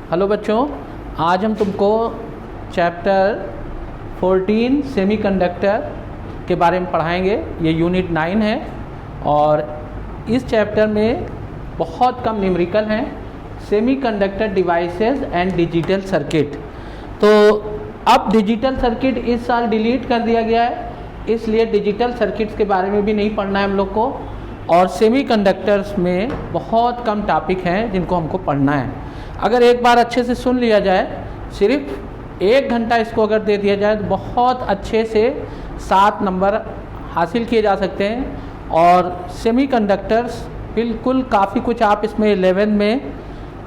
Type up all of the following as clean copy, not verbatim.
Hello बच्चों, आज हम तुमको चैप्टर 14 सेमीकंडक्टर के बारे में पढ़ाएंगे। ये यूनिट 9 है और इस चैप्टर में बहुत कम न्यूमेरिकल हैं। Semiconductor devices and digital circuit. तो अब डिजिटल सर्किट इस साल डिलीट कर दिया गया है, इसलिए डिजिटल सर्किट्स के बारे में भी नहीं पढ़ना है हम लोग को। और सेमीकंडक्टर्स में बहुत कम टॉपिक हैं जिनको हमको पढ़ना है। अगर एक बार अच्छे से सुन लिया जाए, सिर्फ 1 घंटा इसको अगर दे दिया जाए तो बहुत अच्छे से 7 नंबर हासिल किए जा सकते हैं। और सेमीकंडक्टर्स बिल्कुल काफ़ी कुछ आप इसमें 11 में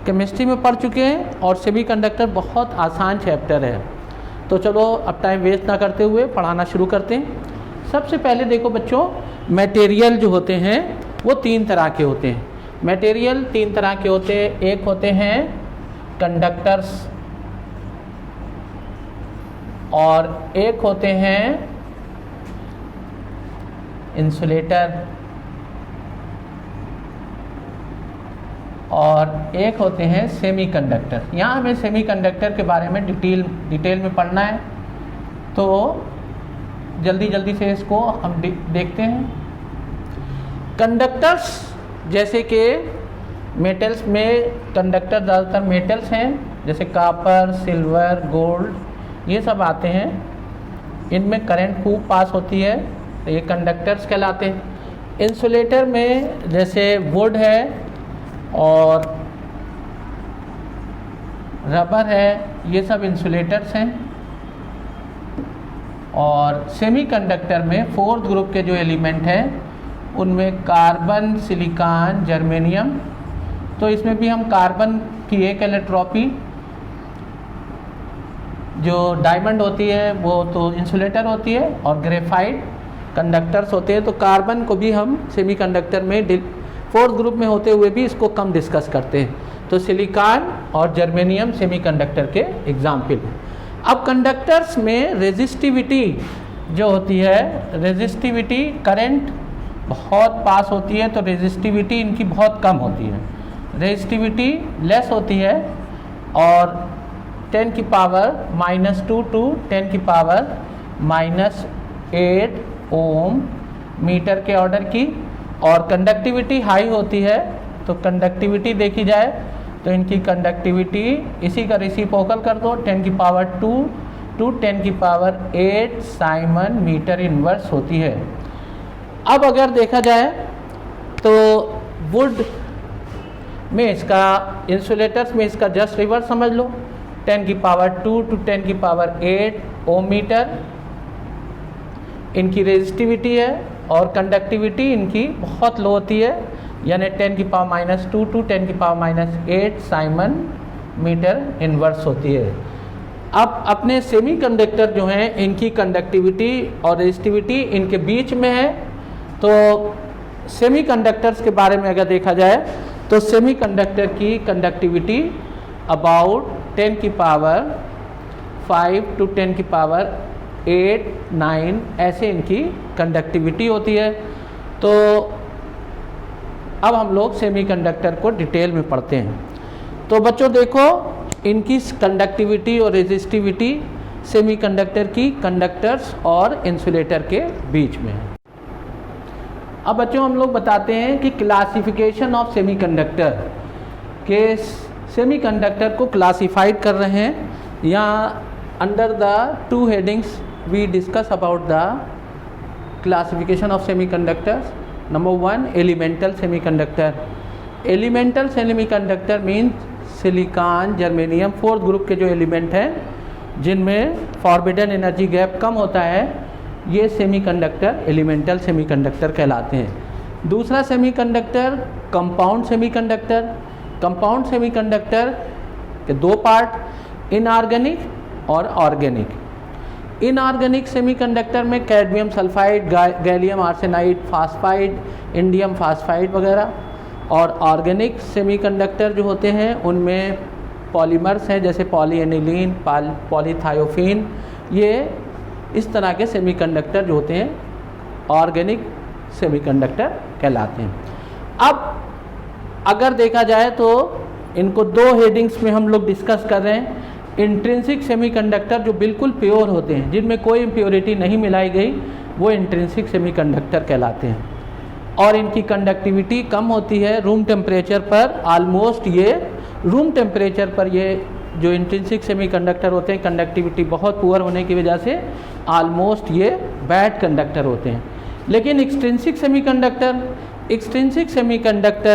केमिस्ट्री में पढ़ चुके हैं और सेमीकंडक्टर बहुत आसान चैप्टर है। तो चलो अब टाइम वेस्ट ना करते हुए पढ़ाना शुरू करते हैं। सबसे पहले देखो बच्चों, मटेरियल जो होते हैं वो 3 तरह के होते हैं। मटेरियल 3 तरह के होते हैं। एक होते हैं कंडक्टर्स और एक होते हैं इंसुलेटर और एक होते हैं सेमीकंडक्टर। यहाँ हमें सेमीकंडक्टर के बारे में डिटेल में पढ़ना है, तो जल्दी से इसको हम देखते हैं। कंडक्टर्स जैसे कि मेटल्स में कंडक्टर ज़्यादातर मेटल्स हैं, जैसे कॉपर, सिल्वर, गोल्ड, ये सब आते हैं। इनमें करंट खूब पास होती है, तो ये कंडक्टर्स कहलाते हैं। इंसुलेटर में जैसे वुड है और रबर है, ये सब इंसुलेटर्स हैं। और सेमीकंडक्टर में 4th ग्रुप के जो एलिमेंट हैं उनमें कार्बन, सिलिकॉन, जर्मेनियम। तो इसमें भी हम कार्बन की एक एलेक्ट्रॉपी जो डायमंड होती है वो तो इंसुलेटर होती है और ग्रेफाइट कंडक्टर्स होते हैं। तो कार्बन को भी हम सेमीकंडक्टर में 4th ग्रुप में होते हुए भी इसको कम डिस्कस करते हैं। तो सिलिकॉन और जर्मेनियम सेमीकंडक्टर के एग्जाम्पल हैं। अब कंडक्टर्स में रेजिस्टिविटी जो होती है, रेजिस्टिविटी करंट बहुत पास होती है तो रेजिस्टिविटी इनकी बहुत कम होती है। रेजिस्टिविटी लेस होती है और 10 की पावर -2 टू 10 की पावर -8 ओम मीटर के ऑर्डर की। और कंडक्टिविटी हाई होती है, तो कंडक्टिविटी देखी जाए तो इनकी कंडक्टिविटी इसी का रेसिप्रोकल कर दो, 10 की पावर 2 टू 10 की पावर 8 साइमन मीटर इनवर्स होती है। अब अगर देखा जाए तो वुड में इसका, इंसुलेटर्स में इसका जस्ट रिवर्स समझ लो, 10 की पावर 2 टू 10 की पावर 8 ओम मीटर इनकी रेजिस्टिविटी है। और कंडक्टिविटी इनकी बहुत लो होती है, यानी 10 की पावर -2 टू 10 की पावर -8 साइमन मीटर इनवर्स होती है। अब अपने सेमीकंडक्टर जो हैं इनकी कंडक्टिविटी और रेजिस्टिविटी इनके बीच में है। तो सेमीकंडक्टर्स के बारे में अगर देखा जाए तो सेमीकंडक्टर की कंडक्टिविटी अबाउट 10 की पावर 5 टू 10 की पावर 8, 9 ऐसे इनकी कंडक्टिविटी होती है। तो अब हम लोग सेमीकंडक्टर को डिटेल में पढ़ते हैं। तो बच्चों देखो, इनकी कंडक्टिविटी और रेजिस्टिविटी सेमीकंडक्टर की कंडक्टर्स और इंसुलेटर के बीच में है। अब बच्चों हम लोग बताते हैं कि क्लासिफिकेशन ऑफ सेमीकंडक्टर के सेमीकंडक्टर को क्लासिफाइड कर रहे हैं। यहाँ under the 2 headings we discuss about the classification of semiconductors. Number 1, elemental semiconductor. Elemental semiconductor means silicon, germanium 4th group के जो एलिमेंट हैं जिनमें फॉरबिडन एनर्जी गैप कम होता है, ये सेमीकंडक्टर एलिमेंटल सेमीकंडक्टर कहलाते हैं। दूसरा semiconductor compound semiconductor. Compound semiconductor के 2 पार्ट, इनऑर्गेनिक और ऑर्गेनिक। इनऑर्गेनिक सेमीकंडक्टर में cadmium sulphide, gallium arsenide, phosphide, indium phosphide वगैरह। और ऑर्गेनिक सेमीकंडक्टर जो होते हैं उनमें पॉलीमर्स हैं, जैसे पॉलीएनिलीन, पॉलीथायोफीन। ये इस तरह के सेमीकंडक्टर जो होते हैं ऑर्गेनिक सेमीकंडक्टर कहलाते हैं। अब अगर देखा जाए तो इनको दो हेडिंग्स में हम लोग डिस्कस कर रहे हैं। इंट्रिंसिक सेमीकंडक्टर जो बिल्कुल प्योर होते हैं, जिनमें कोई इम्प्योरिटी नहीं मिलाई गई, वो इंट्रिंसिक सेमीकंडक्टर कहलाते हैं और इनकी कंडक्टिविटी कम होती है रूम टेम्परेचर पर। ऑलमोस्ट ये रूम टेम्परेचर पर ये जो इंट्रिंसिक सेमीकंडक्टर होते हैं कंडक्टिविटी बहुत पुअर होने की वजह से ऑलमोस्ट ये बैड कंडक्टर होते हैं। लेकिन एक्सट्रिंसिक सेमीकंडक्टर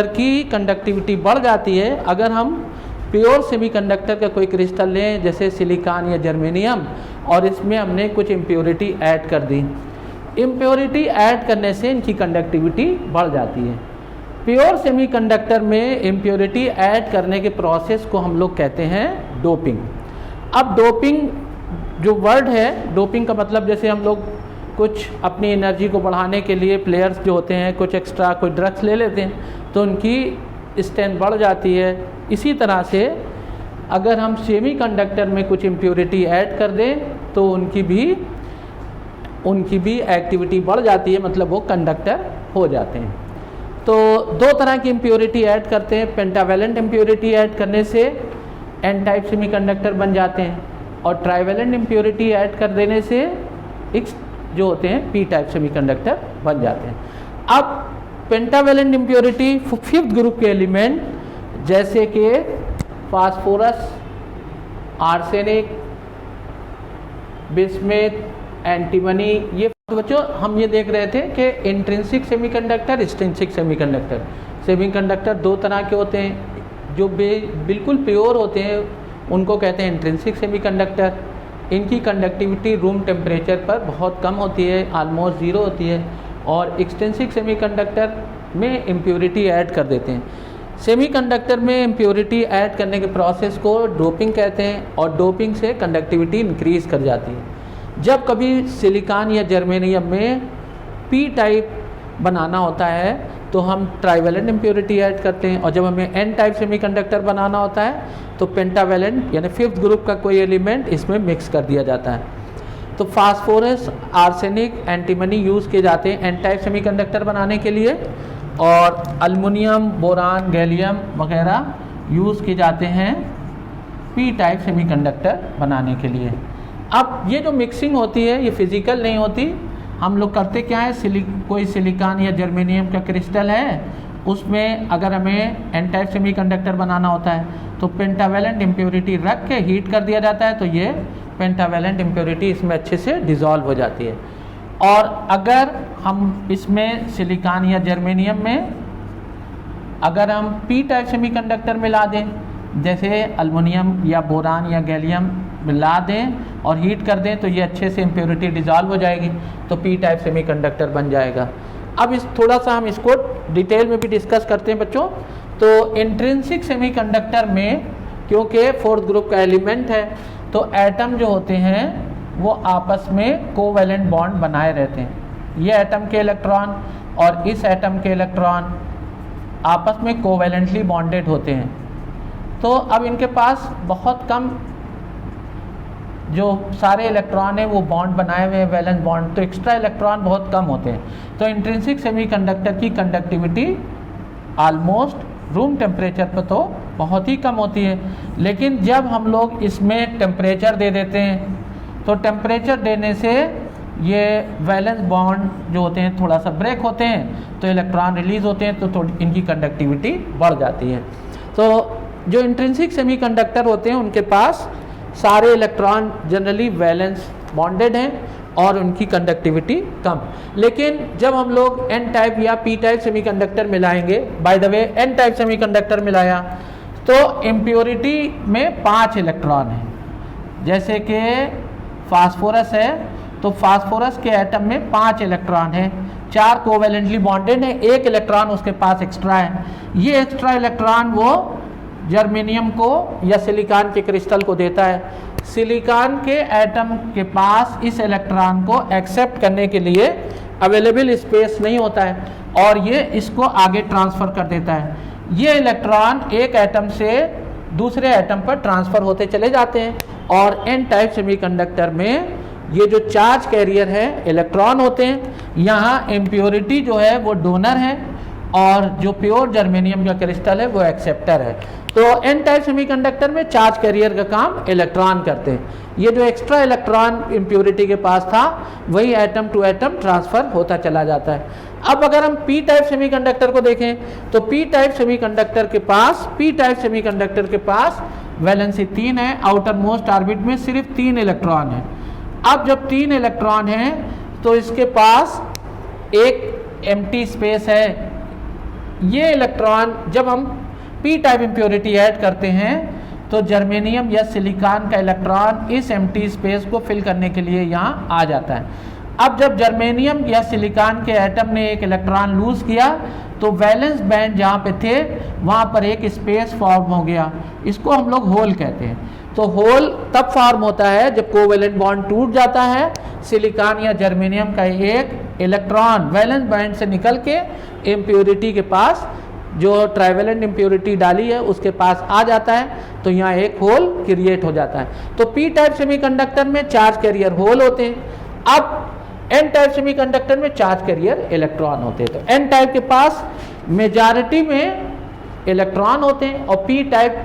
की कंडक्टिविटी बढ़ जाती है अगर हम प्योर सेमीकंडक्टर का कोई क्रिस्टल लें, जैसे सिलिकॉन या जर्मेनियम, और इसमें हमने कुछ इम्प्योरिटी ऐड कर दी। इम्प्योरिटी ऐड करने से इनकी कंडक्टिविटी बढ़ जाती है। प्योर सेमीकंडक्टर में इम्प्योरिटी ऐड करने के प्रोसेस को हम लोग कहते हैं डोपिंग। अब डोपिंग जो वर्ड है, डोपिंग का मतलब जैसे हम लोग कुछ अपनी एनर्जी को बढ़ाने के लिए प्लेयर्स जो होते हैं कुछ एक्स्ट्रा कोई ड्रग्स ले लेते हैं तो उनकी स्ट्रेंथ बढ़ जाती है। इसी तरह से अगर हम सेमीकंडक्टर में कुछ इम्प्योरिटी ऐड कर दें तो उनकी भी एक्टिविटी बढ़ जाती है, मतलब वो कंडक्टर हो जाते हैं। तो दो तरह की इम्प्योरिटी ऐड करते हैं। पेंटावेलेंट इम्प्योरिटी ऐड करने से एन टाइप सेमीकंडक्टर बन जाते हैं और ट्राइवेलेंट इम्प्योरिटी ऐड कर देने से एक्स जो होते हैं पी टाइप सेमीकंडक्टर बन जाते हैं। अब पेंटावेलेंट इम्प्योरिटी फिफ्थ ग्रुप के एलिमेंट जैसे कि फास्फोरस, आर्सेनिक, बिस्मथ, एंटीमनी, ये बच्चों हम ये देख रहे थे कि intrinsic semiconductor, extrinsic semiconductor. Semiconductor दो तरह के होते हैं। जो बिल्कुल प्योर होते हैं उनको कहते हैं इंट्रिंसिक सेमीकंडक्टर। इनकी कंडक्टिविटी रूम टेम्परेचर पर बहुत कम होती है, ऑलमोस्ट ज़ीरो होती है। और एक्सट्रिंसिक सेमीकंडक्टर में इम्प्योरिटी ऐड कर देते हैं। सेमीकंडक्टर में इम्प्योरिटी ऐड करने के प्रोसेस को डोपिंग कहते हैं और डोपिंग से कंडक्टिविटी इंक्रीज़ कर जाती है। जब कभी सिलिकॉन या जर्मेनियम में पी टाइप बनाना होता है तो हम ट्राइवेलेंट इम्प्योरिटी ऐड करते हैं और जब हमें एन टाइप सेमीकंडक्टर बनाना होता है तो पेंटावेलेंट यानी फिफ्थ ग्रुप का कोई एलिमेंट इसमें मिक्स कर दिया जाता है। तो फास्फोरस, आर्सेनिक, एंटीमनी यूज़ किए जाते हैं एन टाइप सेमीकंडक्टर बनाने के लिए और अल्युमिनियम, बोरान, गैलियम वगैरह यूज़ किए जाते हैं पी टाइप सेमीकंडक्टर बनाने के लिए। अब ये जो मिक्सिंग होती है ये फिज़िकल नहीं होती। हम लोग करते क्या है, कोई सिलिकॉन या जर्मेनियम का क्रिस्टल है, उसमें अगर हमें एन टाइप सेमीकंडक्टर बनाना होता है तो पेंटावेलेंट इम्प्योरिटी रख के हीट कर दिया जाता है तो ये पेंटावेलेंट इम्प्योरिटी इसमें अच्छे से डिज़ोल्व हो जाती है। और अगर हम इसमें सिलिकॉन या जर्मेनियम में अगर हम पी टाइप सेमीकंडक्टर मिला दें, जैसे अल्युमिनियम या बोरान या गैलियम मिला दें और हीट कर दें तो ये अच्छे से इम्प्योरिटी डिज़ोल्व हो जाएगी तो पी टाइप सेमीकंडक्टर बन जाएगा। अब इस थोड़ा सा हम इसको डिटेल में भी डिस्कस करते हैं बच्चों। तो इंट्रिंसिक सेमीकंडक्टर में क्योंकि फोर्थ ग्रुप का एलिमेंट है तो एटम जो होते हैं वो आपस में कोवैलेंट बॉन्ड बनाए रहते हैं। ये एटम के इलेक्ट्रॉन और इस एटम के इलेक्ट्रॉन आपस में कोवैलेंटली बॉन्डेड होते हैं। तो अब इनके पास बहुत कम जो सारे इलेक्ट्रॉन हैं वो बॉन्ड बनाए हुए हैं, वैलेंस बॉन्ड, तो एक्स्ट्रा इलेक्ट्रॉन बहुत कम होते हैं। तो इंट्रिंसिक सेमीकंडक्टर की कंडक्टिविटी ऑलमोस्ट रूम टेम्परेचर पर तो बहुत ही कम होती है। लेकिन जब हम लोग इसमें टेम्परेचर दे देते हैं तो टेम्परेचर देने से ये वैलेंस बॉन्ड जो होते हैं थोड़ा सा ब्रेक होते हैं तो इलेक्ट्रॉन रिलीज़ होते हैं तो थोड़ी इनकी कंडक्टिविटी बढ़ जाती है। तो जो इंट्रिंसिक सेमीकंडक्टर होते हैं उनके पास सारे इलेक्ट्रॉन जनरली वैलेंस बॉन्डेड हैं और उनकी कंडक्टिविटी कम। लेकिन जब हम लोग एन टाइप या पी टाइप सेमीकंडक्टर मिलाएंगे, by the way N type semiconductor मिलाया तो इम्प्योरिटी में 5 इलेक्ट्रॉन हैं। जैसे कि फास्फोरस है तो फास्फोरस के एटम में 5 इलेक्ट्रॉन हैं, 4 कोवैलेंटली बॉन्डेड हैं, 1 इलेक्ट्रॉन उसके पास एक्स्ट्रा है। ये एक्स्ट्रा इलेक्ट्रॉन वो जर्मेनियम को या सिलिकॉन के क्रिस्टल को देता है। सिलिकॉन के एटम के पास इस इलेक्ट्रॉन को एक्सेप्ट करने के लिए अवेलेबल स्पेस नहीं होता है और ये इसको आगे ट्रांसफ़र कर देता है। ये इलेक्ट्रॉन एक एटम से दूसरे एटम पर ट्रांसफ़र होते चले जाते हैं और एन टाइप सेमीकंडक्टर में ये जो चार्ज कैरियर है इलेक्ट्रॉन होते हैं। यहाँ इम्प्योरिटी जो है वो डोनर है और जो प्योर जर्मेनियम का क्रिस्टल है वो एक्सेप्टर है। तो एन टाइप सेमीकंडक्टर में चार्ज कैरियर का काम इलेक्ट्रॉन करते हैं। ये जो एक्स्ट्रा इलेक्ट्रॉन इम्प्योरिटी के पास था वही एटम टू एटम ट्रांसफर होता चला जाता है। अब अगर हम पी टाइप सेमीकंडक्टर को देखें तो पी टाइप सेमीकंडक्टर के पास वैलेंसी 3 है, आउटर मोस्ट ऑर्बिट में सिर्फ 3 इलेक्ट्रॉन है। अब जब 3 इलेक्ट्रॉन हैं तो इसके पास एक एम्प्टी स्पेस है। ये इलेक्ट्रॉन जब हम पी टाइप इम्प्योरिटी ऐड करते हैं तो जर्मेनियम या सिलिकॉन का इलेक्ट्रॉन इस एम्प्टी स्पेस को फिल करने के लिए यहाँ आ जाता है। अब जब जर्मेनियम या सिलिकॉन के एटम ने एक इलेक्ट्रॉन लूज किया तो वैलेंस बैंड जहाँ पे थे वहाँ पर एक स्पेस फॉर्म हो गया, इसको हम लोग होल कहते हैं। तो होल तब फॉर्म होता है जब कोवेलेंट बॉन्ड टूट जाता है, सिलिकॉन या जर्मेनियम का एक इलेक्ट्रॉन वैलेंस बैंड से निकल के इम्प्योरिटी के पास जो ट्राइवेलेंट इम्प्योरिटी डाली है उसके पास आ जाता है, तो यहाँ एक होल क्रिएट हो जाता है। तो पी टाइप सेमीकंडक्टर में चार्ज कैरियर होल होते हैं। अब एन टाइप सेमीकंडक्टर में चार्ज कैरियर इलेक्ट्रॉन होते हैं। तो एन टाइप के पास मेजॉरिटी में इलेक्ट्रॉन होते हैं और पी टाइप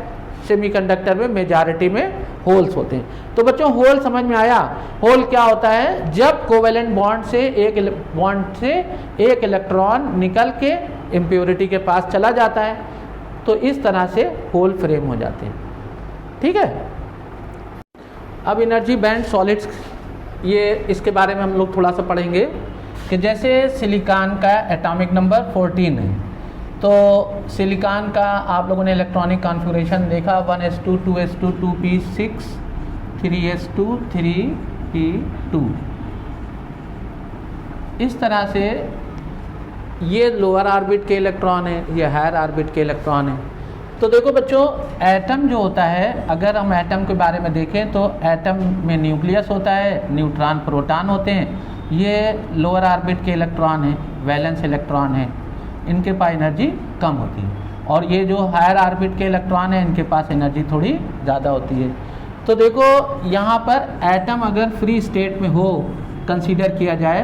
सेमीकंडक्टर में मेजॉरिटी में होल्स होते हैं। तो बच्चों होल समझ में आया? होल क्या होता है? जब कोवेलेंट बॉन्ड से एक इलेक्ट्रॉन निकल के इम्प्योरिटी के पास चला जाता है तो इस तरह से होल फ्रेम हो जाते हैं। ठीक है। अब एनर्जी बैंड सॉलिड्स, ये इसके बारे में हम लोग थोड़ा सा पढ़ेंगे कि जैसे सिलिकॉन का एटॉमिक नंबर 14 है, तो सिलिकॉन का आप लोगों ने इलेक्ट्रॉनिक कॉन्फ़िगरेशन देखा 1s2 2s2 2p6 3s2 3p2। इस तरह से ये लोअर ऑर्बिट के इलेक्ट्रॉन है, ये हायर ऑर्बिट के इलेक्ट्रॉन है। तो देखो बच्चों, एटम जो होता है, अगर हम एटम के बारे में देखें तो एटम में न्यूक्लियस होता है, न्यूट्रॉन प्रोटॉन होते हैं। ये लोअर ऑर्बिट के इलेक्ट्रॉन है, वैलेंस इलेक्ट्रॉन है, इनके पास एनर्जी कम होती है। और ये जो हायर ऑर्बिट के इलेक्ट्रॉन है इनके पास एनर्जी थोड़ी ज़्यादा होती है। तो देखो यहाँ पर एटम अगर फ्री स्टेट में हो, कंसीडर किया जाए,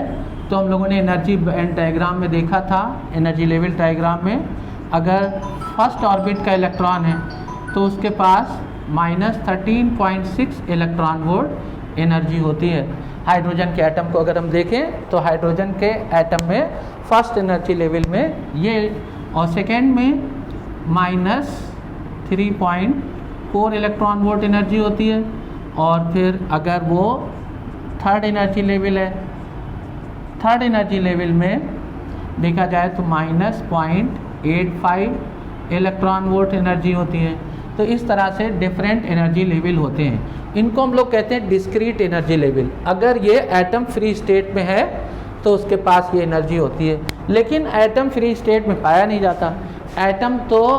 तो हम लोगों ने एनर्जी बैंड डायग्राम में देखा था, एनर्जी लेवल डायग्राम में अगर फर्स्ट ऑर्बिट का इलेक्ट्रॉन है तो उसके पास -13.6 इलेक्ट्रॉन वोल्ट एनर्जी होती है। हाइड्रोजन के एटम को अगर हम देखें तो हाइड्रोजन के एटम में फर्स्ट एनर्जी लेवल में ये, और सेकेंड में -3.4 इलेक्ट्रॉन वोल्ट एनर्जी होती है। और फिर अगर वो थर्ड एनर्जी लेवल है, थर्ड एनर्जी लेवल में देखा जाए तो -0.85 इलेक्ट्रॉन वोल्ट एनर्जी होती है। तो इस तरह से डिफरेंट एनर्जी लेवल होते हैं, इनको हम लोग कहते हैं डिस्क्रीट एनर्जी लेवल। अगर ये एटम फ्री स्टेट में है तो उसके पास ये एनर्जी होती है, लेकिन एटम फ्री स्टेट में पाया नहीं जाता। एटम तो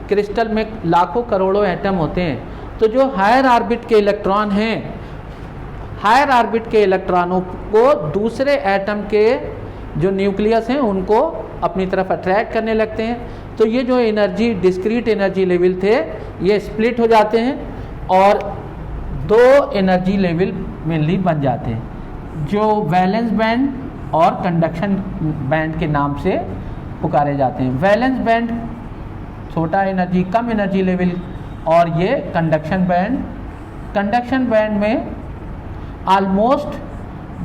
क्रिस्टल में लाखों करोड़ों एटम होते हैं। तो जो हायर ऑर्बिट के इलेक्ट्रॉन हैं, हायर ऑर्बिट के इलेक्ट्रॉनों को दूसरे एटम के जो न्यूक्लियस हैं उनको अपनी तरफ अट्रैक्ट करने लगते हैं। तो ये जो एनर्जी डिस्क्रीट एनर्जी लेवल थे ये स्प्लिट हो जाते हैं और दो एनर्जी लेवल मेनली बन जाते हैं, जो वैलेंस बैंड और कंडक्शन बैंड के नाम से पुकारे जाते हैं। वैलेंस बैंड छोटा एनर्जी, कम एनर्जी लेवल, और ये कंडक्शन बैंड। कंडक्शन बैंड में ऑलमोस्ट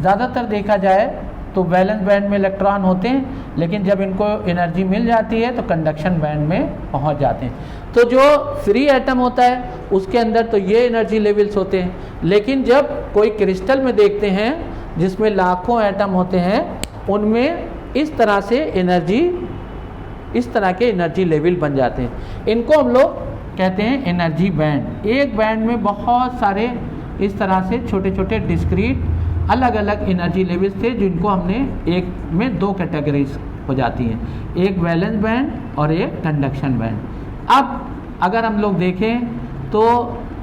ज़्यादातर देखा जाए तो वैलेंस बैंड में इलेक्ट्रॉन होते हैं, लेकिन जब इनको एनर्जी मिल जाती है तो कंडक्शन बैंड में पहुंच जाते हैं। तो जो फ्री एटम होता है उसके अंदर तो ये एनर्जी लेवल्स होते हैं, लेकिन जब कोई क्रिस्टल में देखते हैं जिसमें लाखों एटम होते हैं, उनमें इस तरह से एनर्जी, इस तरह के एनर्जी लेवल बन जाते हैं। इनको हम लोग कहते हैं एनर्जी बैंड। एक बैंड में बहुत सारे इस तरह से छोटे छोटे डिस्क्रीट अलग अलग एनर्जी लेवल्स थे, जिनको हमने एक में दो कैटेगरीज हो जाती हैं, एक वैलेंस बैंड और एक कंडक्शन बैंड। अब अगर हम लोग देखें तो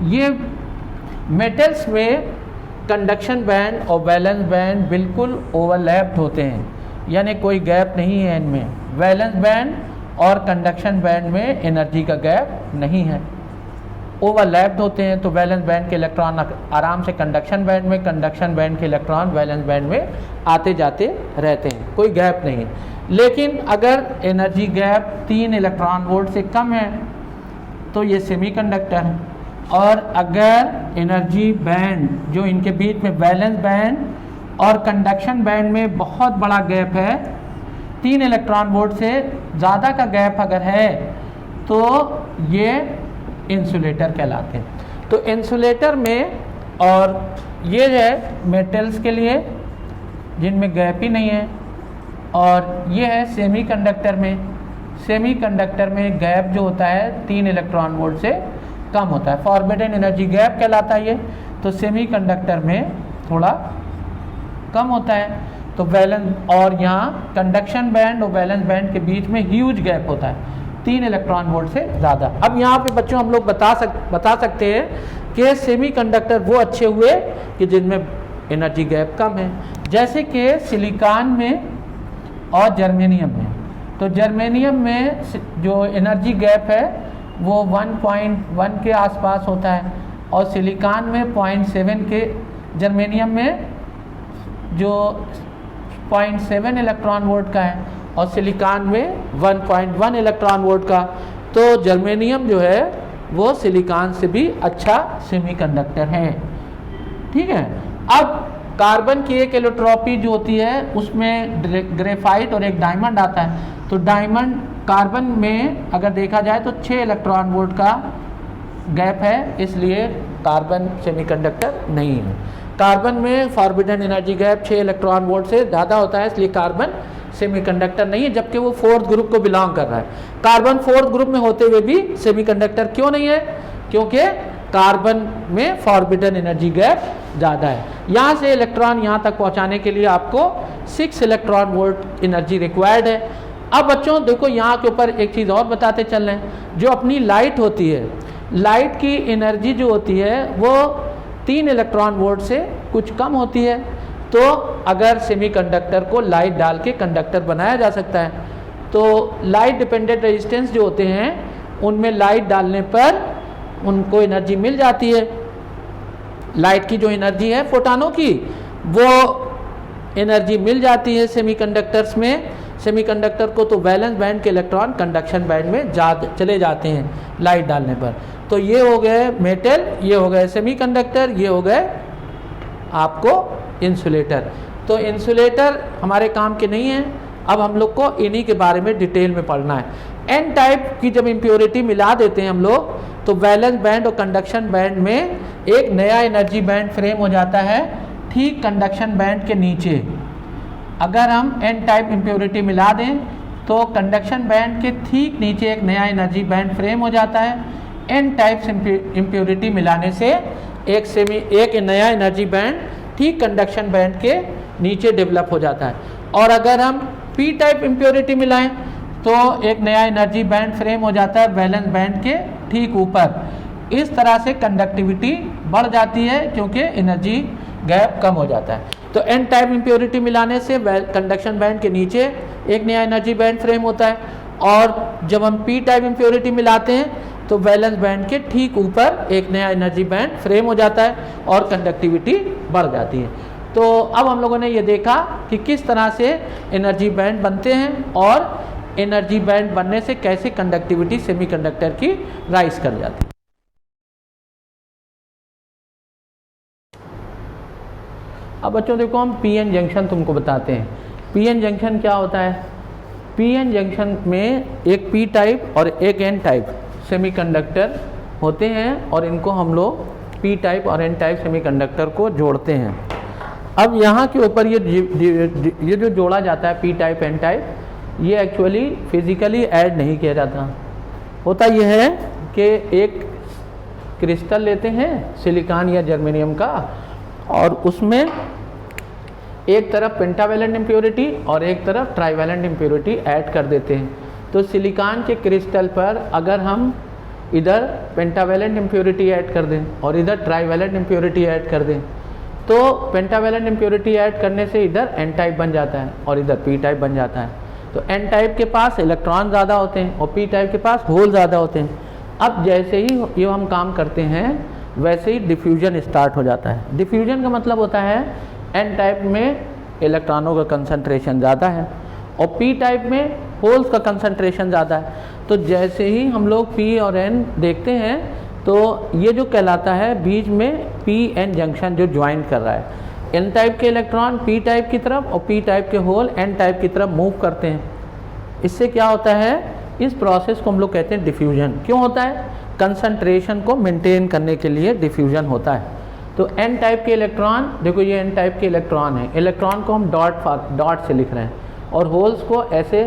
ये मेटल्स में कंडक्शन बैंड और वैलेंस बैंड बिल्कुल ओवरलैप्ड होते हैं, यानी कोई गैप नहीं है इनमें। वैलेंस बैंड और कंडक्शन बैंड में एनर्जी का गैप नहीं है, ओवरलैप्ड होते हैं। तो वैलेंस बैंड के इलेक्ट्रॉन आराम से कंडक्शन बैंड में, कंडक्शन बैंड के इलेक्ट्रॉन वैलेंस बैंड में आते जाते रहते हैं, कोई गैप नहीं है। लेकिन अगर एनर्जी गैप 3 इलेक्ट्रॉन वोल्ट से कम है तो ये सेमीकंडक्टर है। और अगर एनर्जी बैंड जो इनके बीच में वैलेंस बैंड और कंडक्शन बैंड में बहुत बड़ा गैप है, 3 इलेक्ट्रॉन वोल्ट से ज़्यादा का गैप अगर है तो ये इंसुलेटर कहलाते हैं। तो इंसुलेटर में, और ये है मेटल्स के लिए जिनमें गैप ही नहीं है, और ये है सेमीकंडक्टर में। सेमीकंडक्टर में गैप जो होता है 3 इलेक्ट्रॉन वोल्ट से कम होता है, फॉरबिडन एनर्जी गैप कहलाता है ये। तो सेमीकंडक्टर में थोड़ा कम होता है। तो वैलेंस, और यहाँ कंडक्शन बैंड और वैलेंस बैंड के बीच में ह्यूज गैप होता है, 3 इलेक्ट्रॉन वोल्ट से ज़्यादा। अब यहाँ पे बच्चों हम लोग बता सकते हैं कि सेमीकंडक्टर वो अच्छे हुए कि जिनमें एनर्जी गैप कम है, जैसे कि सिलिकॉन में और जर्मेनियम में। तो जर्मेनियम में जो एनर्जी गैप है वो 1.1 के आसपास होता है, और सिलिकॉन में 0.7 के, जर्मेनियम में जो 0.7 इलेक्ट्रॉन वोल्ट का है और सिलिकॉन में 1.1 इलेक्ट्रॉन वोल्ट का। तो जर्मेनियम जो है वो सिलिकॉन से भी अच्छा सेमीकंडक्टर है, ठीक है। अब कार्बन की एक एलोट्रॉपी जो होती है उसमें ग्रेफाइट और एक डायमंड आता है। तो डायमंड, कार्बन में अगर देखा जाए तो 6 इलेक्ट्रॉन वोल्ट का गैप है, इसलिए कार्बन सेमीकंडक्टर नहीं है। कार्बन में forbidden energy gap 6 electron volt से ज़्यादा होता है, इसलिए कार्बन सेमीकंडक्टर नहीं है, जबकि वो 4th ग्रुप को बिलोंग कर रहा है। कार्बन 4th ग्रुप में होते हुए भी सेमीकंडक्टर क्यों नहीं है? क्योंकि कार्बन में फॉरबिडन एनर्जी गैप ज़्यादा है। यहाँ से इलेक्ट्रॉन यहाँ तक पहुँचाने के लिए आपको 6 इलेक्ट्रॉन वोल्ट एनर्जी रिक्वायर्ड है। अब बच्चों देखो यहाँ के ऊपर एक चीज़ और बताते चल रहे हैं, जो अपनी लाइट होती है, लाइट की एनर्जी जो होती है वो 3 इलेक्ट्रॉन वोल्ट से कुछ कम होती है। तो अगर सेमीकंडक्टर को लाइट डाल के कंडक्टर बनाया जा सकता है, तो लाइट डिपेंडेंट रेजिस्टेंस जो होते हैं उनमें लाइट डालने पर उनको एनर्जी मिल जाती है। लाइट की जो एनर्जी है फोटॉनों की, वो एनर्जी मिल जाती है सेमीकंडक्टर्स में। सेमीकंडक्टर को तो वैलेंस बैंड के इलेक्ट्रॉन कंडक्शन बैंड में चले जाते हैं लाइट डालने पर। तो ये हो गए मेटल, ये हो गए सेमीकंडक्टर, ये हो गए आपको इंसुलेटर। तो इंसुलेटर हमारे काम के नहीं है। अब हम लोग को इन्हीं के बारे में डिटेल में पढ़ना है। एन टाइप की जब इम्प्योरिटी मिला देते हैं हम लोग, तो वैलेंस बैंड और कंडक्शन बैंड में एक नया एनर्जी बैंड फ्रेम हो जाता है ठीक कंडक्शन बैंड के नीचे। अगर हम एन टाइप इम्प्योरिटी मिला दें तो कंडक्शन बैंड के ठीक नीचे एक नया एनर्जी बैंड फ्रेम हो जाता है। एन टाइप इम्प्योरिटी मिलाने से एक नया एनर्जी बैंड ठीक कंडक्शन बैंड के नीचे डेवलप हो जाता है। और अगर हम पी टाइप इम्प्योरिटी मिलाएं तो एक नया एनर्जी बैंड फ्रेम हो जाता है वैलेंस बैंड के ठीक ऊपर। इस तरह से कंडक्टिविटी बढ़ जाती है क्योंकि एनर्जी गैप कम हो जाता है। तो एन टाइप इम्प्योरिटी मिलाने से कंडक्शन बैंड के नीचे एक नया एनर्जी बैंड फ्रेम होता है, और जब हम पी टाइप इम्प्योरिटी मिलाते हैं तो वैलेंस बैंड के ठीक ऊपर एक नया एनर्जी बैंड फ्रेम हो जाता है और कंडक्टिविटी बढ़ जाती है। तो अब हम लोगों ने ये देखा कि किस तरह से एनर्जी बैंड बनते हैं और एनर्जी बैंड बनने से कैसे कंडक्टिविटी सेमीकंडक्टर की राइज कर जाती है। अब बच्चों देखो, हम पीएन जंक्शन तुमको बताते हैं। पीएन जंक्शन क्या होता है? पीएन जंक्शन में एक पी टाइप और एक एन टाइप सेमीकंडक्टर होते हैं, और इनको हम लोग पी टाइप और एन टाइप सेमीकंडक्टर को जोड़ते हैं। अब यहाँ के ऊपर ये जो जोड़ा जाता है पी टाइप एन टाइप, ये एक्चुअली फिजिकली ऐड नहीं किया जाता। होता यह है कि एक क्रिस्टल लेते हैं सिलिकॉन या जर्मेनियम का, और उसमें एक तरफ पेंटावैलेंट इम्प्योरिटी और एक तरफ ट्राईवैलेंट इम्प्योरिटी ऐड कर देते हैं। तो सिलिकॉन के क्रिस्टल पर अगर हम इधर पेंटावैलेंट इम्प्योरिटी ऐड कर दें और इधर ट्राईवैलेंट इम्प्योरिटी ऐड कर दें, तो पेंटावैलेंट इम्प्योरिटी ऐड करने से इधर एन टाइप बन जाता है और इधर पी टाइप बन जाता है। तो एन टाइप के पास इलेक्ट्रॉन ज़्यादा होते हैं और पी टाइप के पास होल ज़्यादा होते हैं। अब जैसे ही ये हम काम करते हैं वैसे ही डिफ्यूजन स्टार्ट हो जाता है। डिफ्यूजन का मतलब होता है एन टाइप में इलेक्ट्रॉनों का कंसंट्रेशन ज़्यादा है और पी टाइप में होल्स का कंसंट्रेशन ज़्यादा है। तो जैसे ही हम लोग P और N देखते हैं तो ये जो कहलाता है बीच में P-N जंक्शन जो ज्वाइन कर रहा है। N टाइप के इलेक्ट्रॉन P टाइप की तरफ और P टाइप के होल N टाइप की तरफ मूव करते हैं। इससे क्या होता है, इस प्रोसेस को हम लोग कहते हैं डिफ्यूजन। क्यों होता है? कंसंट्रेशन को मेंटेन करने के लिए डिफ्यूजन होता है। तो N टाइप के इलेक्ट्रॉन, देखो ये N टाइप के इलेक्ट्रॉन है, इलेक्ट्रॉन को हम डॉट से लिख रहे हैं और होल्स को ऐसे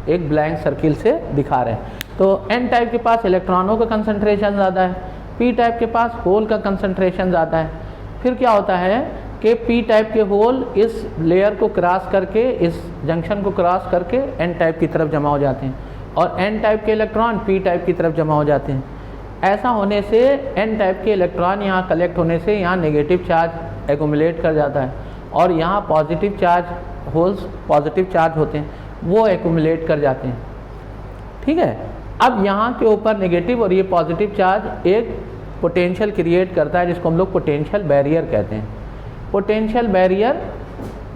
एक ब्लैंक सर्किल से दिखा रहे हैं। तो N टाइप के पास इलेक्ट्रॉनों का कंसंट्रेशन ज़्यादा है, P टाइप के पास होल का कंसंट्रेशन ज़्यादा है। फिर क्या होता है कि P टाइप के होल इस लेयर को क्रॉस करके, इस जंक्शन को क्रॉस करके N टाइप की तरफ जमा हो जाते हैं और N टाइप के इलेक्ट्रॉन P टाइप की तरफ जमा हो जाते हैं। ऐसा होने से N टाइप के इलेक्ट्रॉन यहाँ कलेक्ट होने से यहाँ नेगेटिव चार्ज एक्यूमुलेट कर जाता है और यहाँ positive charge, holes positive charge होते हैं, वो एक्यूमुलेट कर जाते हैं। ठीक है, अब यहाँ के ऊपर नेगेटिव और ये पॉजिटिव चार्ज एक पोटेंशियल क्रिएट करता है जिसको हम लोग पोटेंशियल बैरियर कहते हैं। पोटेंशियल बैरियर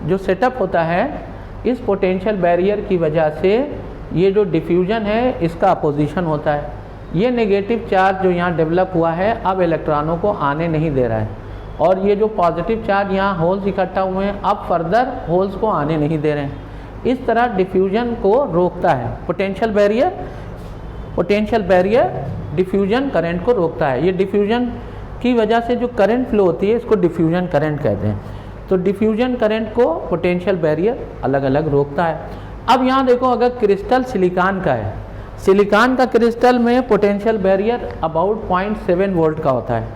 जो सेटअप होता है, इस पोटेंशियल बैरियर की वजह से ये जो डिफ्यूजन है इसका अपोजिशन होता है। ये नेगेटिव चार्ज जो यहाँ डेवलप हुआ है अब इलेक्ट्रॉनों को आने नहीं दे रहा है और ये जो पॉजिटिव चार्ज यहाँ होल्स इकट्ठा हुए हैं अब फर्दर होल्स को आने नहीं दे रहे हैं। इस तरह डिफ्यूजन को रोकता है पोटेंशियल बैरियर डिफ्यूजन करंट को रोकता है। ये डिफ्यूजन की वजह से जो करंट फ्लो होती है इसको डिफ्यूजन करंट कहते हैं। तो डिफ्यूजन करंट को पोटेंशियल बैरियर अलग अलग रोकता है। अब यहाँ देखो, अगर क्रिस्टल सिलिकॉन का है, सिलिकॉन का क्रिस्टल में पोटेंशियल बैरियर अबाउट 0.7 वोल्ट का होता है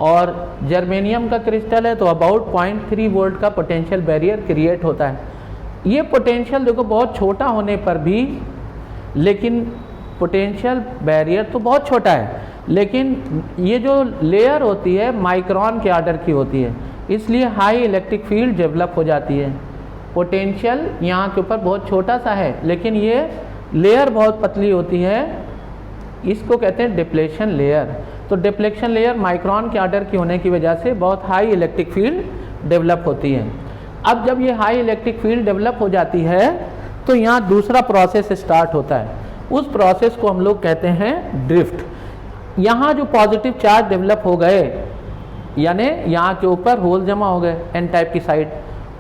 और जर्मेनियम का क्रिस्टल है तो अबाउट 0.3 वोल्ट का पोटेंशियल बैरियर क्रिएट होता है। ये पोटेंशियल देखो बहुत छोटा होने पर भी, लेकिन पोटेंशियल बैरियर तो बहुत छोटा है, लेकिन ये जो लेयर होती है माइक्रोन के आर्डर की होती है, इसलिए हाई इलेक्ट्रिक फील्ड डेवलप हो जाती है। पोटेंशियल यहाँ के ऊपर बहुत छोटा सा है लेकिन ये लेयर बहुत पतली होती है, इसको कहते हैं डिप्लेशन लेयर। तो डिप्लेशन लेयर माइक्रोन के आर्डर की होने की वजह से बहुत हाई इलेक्ट्रिक फील्ड डेवलप होती है। अब जब ये हाई इलेक्ट्रिक फील्ड डेवलप हो जाती है तो यहाँ दूसरा प्रोसेस स्टार्ट होता है। उस प्रोसेस को हम लोग कहते हैं ड्रिफ्ट। यहाँ जो पॉजिटिव चार्ज डेवलप हो गए, यानी यहाँ के ऊपर होल जमा हो गए N टाइप की साइड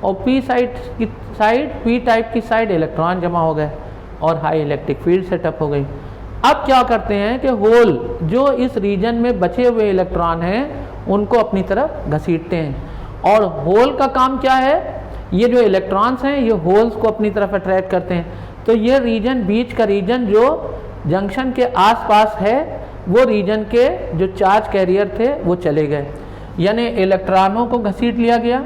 और P टाइप की साइड इलेक्ट्रॉन जमा हो गए और हाई इलेक्ट्रिक फील्ड सेटअप हो गई। अब क्या करते हैं कि होल जो इस रीजन में बचे हुए इलेक्ट्रॉन हैं उनको अपनी तरफ घसीटते हैं और होल का काम क्या है, ये जो इलेक्ट्रॉन्स हैं ये होल्स को अपनी तरफ अट्रैक्ट करते हैं। तो ये रीजन, बीच का रीजन जो जंक्शन के आसपास है, वो रीजन के जो चार्ज कैरियर थे वो चले गए, यानी इलेक्ट्रॉनों को घसीट लिया गया।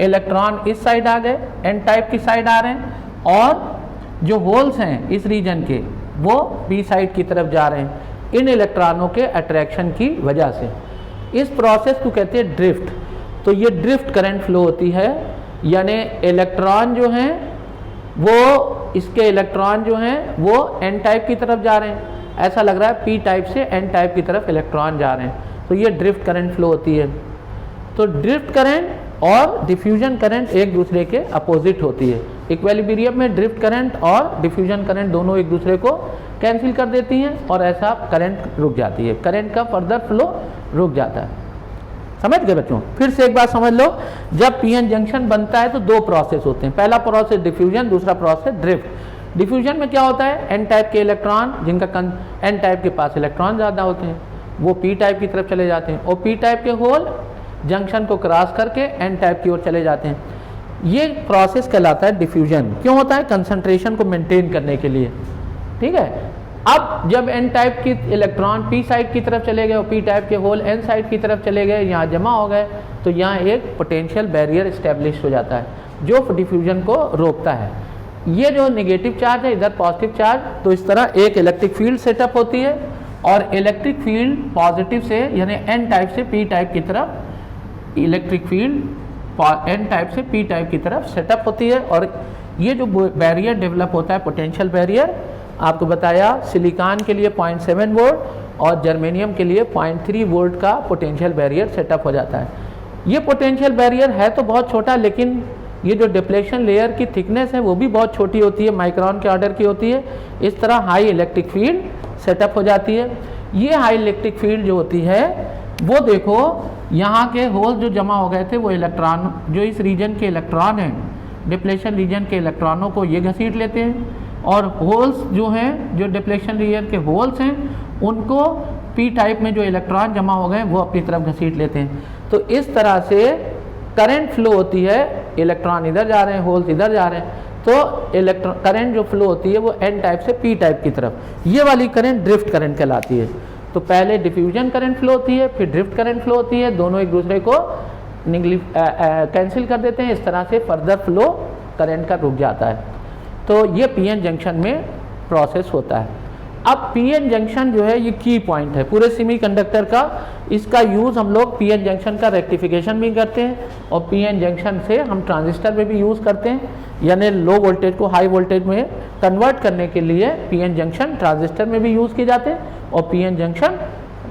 इलेक्ट्रॉन इस साइड आ गए, N टाइप की साइड आ रहे हैं और जो होल्स हैं इस रीजन के वो P साइड की तरफ जा रहे हैं इन इलेक्ट्रॉनों के अट्रैक्शन की वजह से। इस प्रोसेस को कहते हैं ड्रिफ्ट। तो ये ड्रिफ्ट करंट फ्लो होती है, यानी इलेक्ट्रॉन जो हैं वो, इसके इलेक्ट्रॉन जो हैं वो N टाइप की तरफ जा रहे हैं, ऐसा लग रहा है P टाइप से N टाइप की तरफ इलेक्ट्रॉन जा रहे हैं। तो ये ड्रिफ्ट करंट फ्लो होती है। तो ड्रिफ्ट करंट और डिफ्यूजन करंट एक दूसरे के अपोजिट होती है। इक्विलिब्रियम में ड्रिफ्ट करंट और डिफ्यूजन करंट दोनों एक दूसरे को कैंसिल कर देती हैं और ऐसा करंट रुक जाती है, करंट का फर्दर फ्लो रुक जाता है। समझ गए बच्चों? फिर से एक बात समझ लो, जब पीएन जंक्शन बनता है तो दो प्रोसेस होते हैं। पहला प्रोसेस डिफ्यूजन, दूसरा प्रोसेस ड्रिफ्ट। डिफ्यूजन में क्या होता है, N टाइप के इलेक्ट्रॉन जिनका N टाइप के पास इलेक्ट्रॉन ज़्यादा होते हैं वो P टाइप की तरफ चले जाते हैं और P टाइप के होल जंक्शन को क्रॉस करके N टाइप की ओर चले जाते हैं। ये प्रोसेस कहलाता है डिफ्यूजन। क्यों होता है? कंसंट्रेशन को मेंटेन करने के लिए। ठीक है, अब जब N टाइप की इलेक्ट्रॉन P साइड की तरफ चले गए और P टाइप के होल N साइड की तरफ चले गए, यहाँ जमा हो गए, तो यहाँ एक पोटेंशियल बैरियर इस्टेब्लिश हो जाता है जो डिफ्यूजन को रोकता है। ये जो नेगेटिव चार्ज है, इधर पॉजिटिव चार्ज, तो इस तरह एक इलेक्ट्रिक फील्ड सेटअप होती है और इलेक्ट्रिक फील्ड पॉजिटिव से यानी N टाइप से P टाइप की तरफ, इलेक्ट्रिक फील्ड N टाइप से P टाइप की तरफ सेटअप होती है। और ये जो बैरियर डेवलप होता है पोटेंशियल बैरियर, आपको बताया सिलिकॉन के लिए 0.7 वोल्ट और जर्मेनियम के लिए 0.3 वोल्ट का पोटेंशियल बैरियर सेटअप हो जाता है। ये पोटेंशियल बैरियर है तो बहुत छोटा, लेकिन ये जो डिप्लेशन लेयर की थिकनेस है वो भी बहुत छोटी होती है, माइक्रोन के ऑर्डर की होती है। इस तरह हाई इलेक्ट्रिक फील्ड सेटअप हो जाती है। ये हाई इलेक्ट्रिक फील्ड जो होती है वो देखो यहाँ के होल जो जमा हो गए थे वो इलेक्ट्रॉन, जो इस रीजन के इलेक्ट्रॉन हैं, डिप्लेशन रीजन के इलेक्ट्रॉनों को ये घसीट लेते हैं, और होल्स जो हैं, जो डिप्लेशन रीजन के होल्स हैं, उनको पी टाइप में जो इलेक्ट्रॉन जमा हो गए वो अपनी तरफ घसीट लेते हैं। तो इस तरह से करंट फ्लो होती है, इलेक्ट्रॉन इधर जा रहे हैं, होल्स इधर जा रहे हैं, तो इलेक्ट्रॉन करंट जो फ्लो होती है वो एन टाइप से पी टाइप की तरफ, ये वाली करंट ड्रिफ्ट करंट कहलाती है। तो पहले डिफ्यूजन करंट फ्लो होती है, फिर ड्रिफ्ट करंट फ्लो होती है, दोनों एक दूसरे को कैंसिल कर देते हैं। इस तरह से फर्दर फ्लो करंट का रुक जाता है। तो ये पीएन जंक्शन में प्रोसेस होता है। अब पीएन जंक्शन जो है ये की पॉइंट है पूरे सेमीकंडक्टर का। इसका यूज़ हम लोग पीएन जंक्शन का रेक्टिफिकेशन भी करते हैं, और पीएन जंक्शन से हम ट्रांजिस्टर में भी यूज़ करते हैं, यानी लो वोल्टेज को हाई वोल्टेज में कन्वर्ट करने के लिए पीएन जंक्शन ट्रांजिस्टर में भी यूज़ किए जाते हैं। और पीएन जंक्शन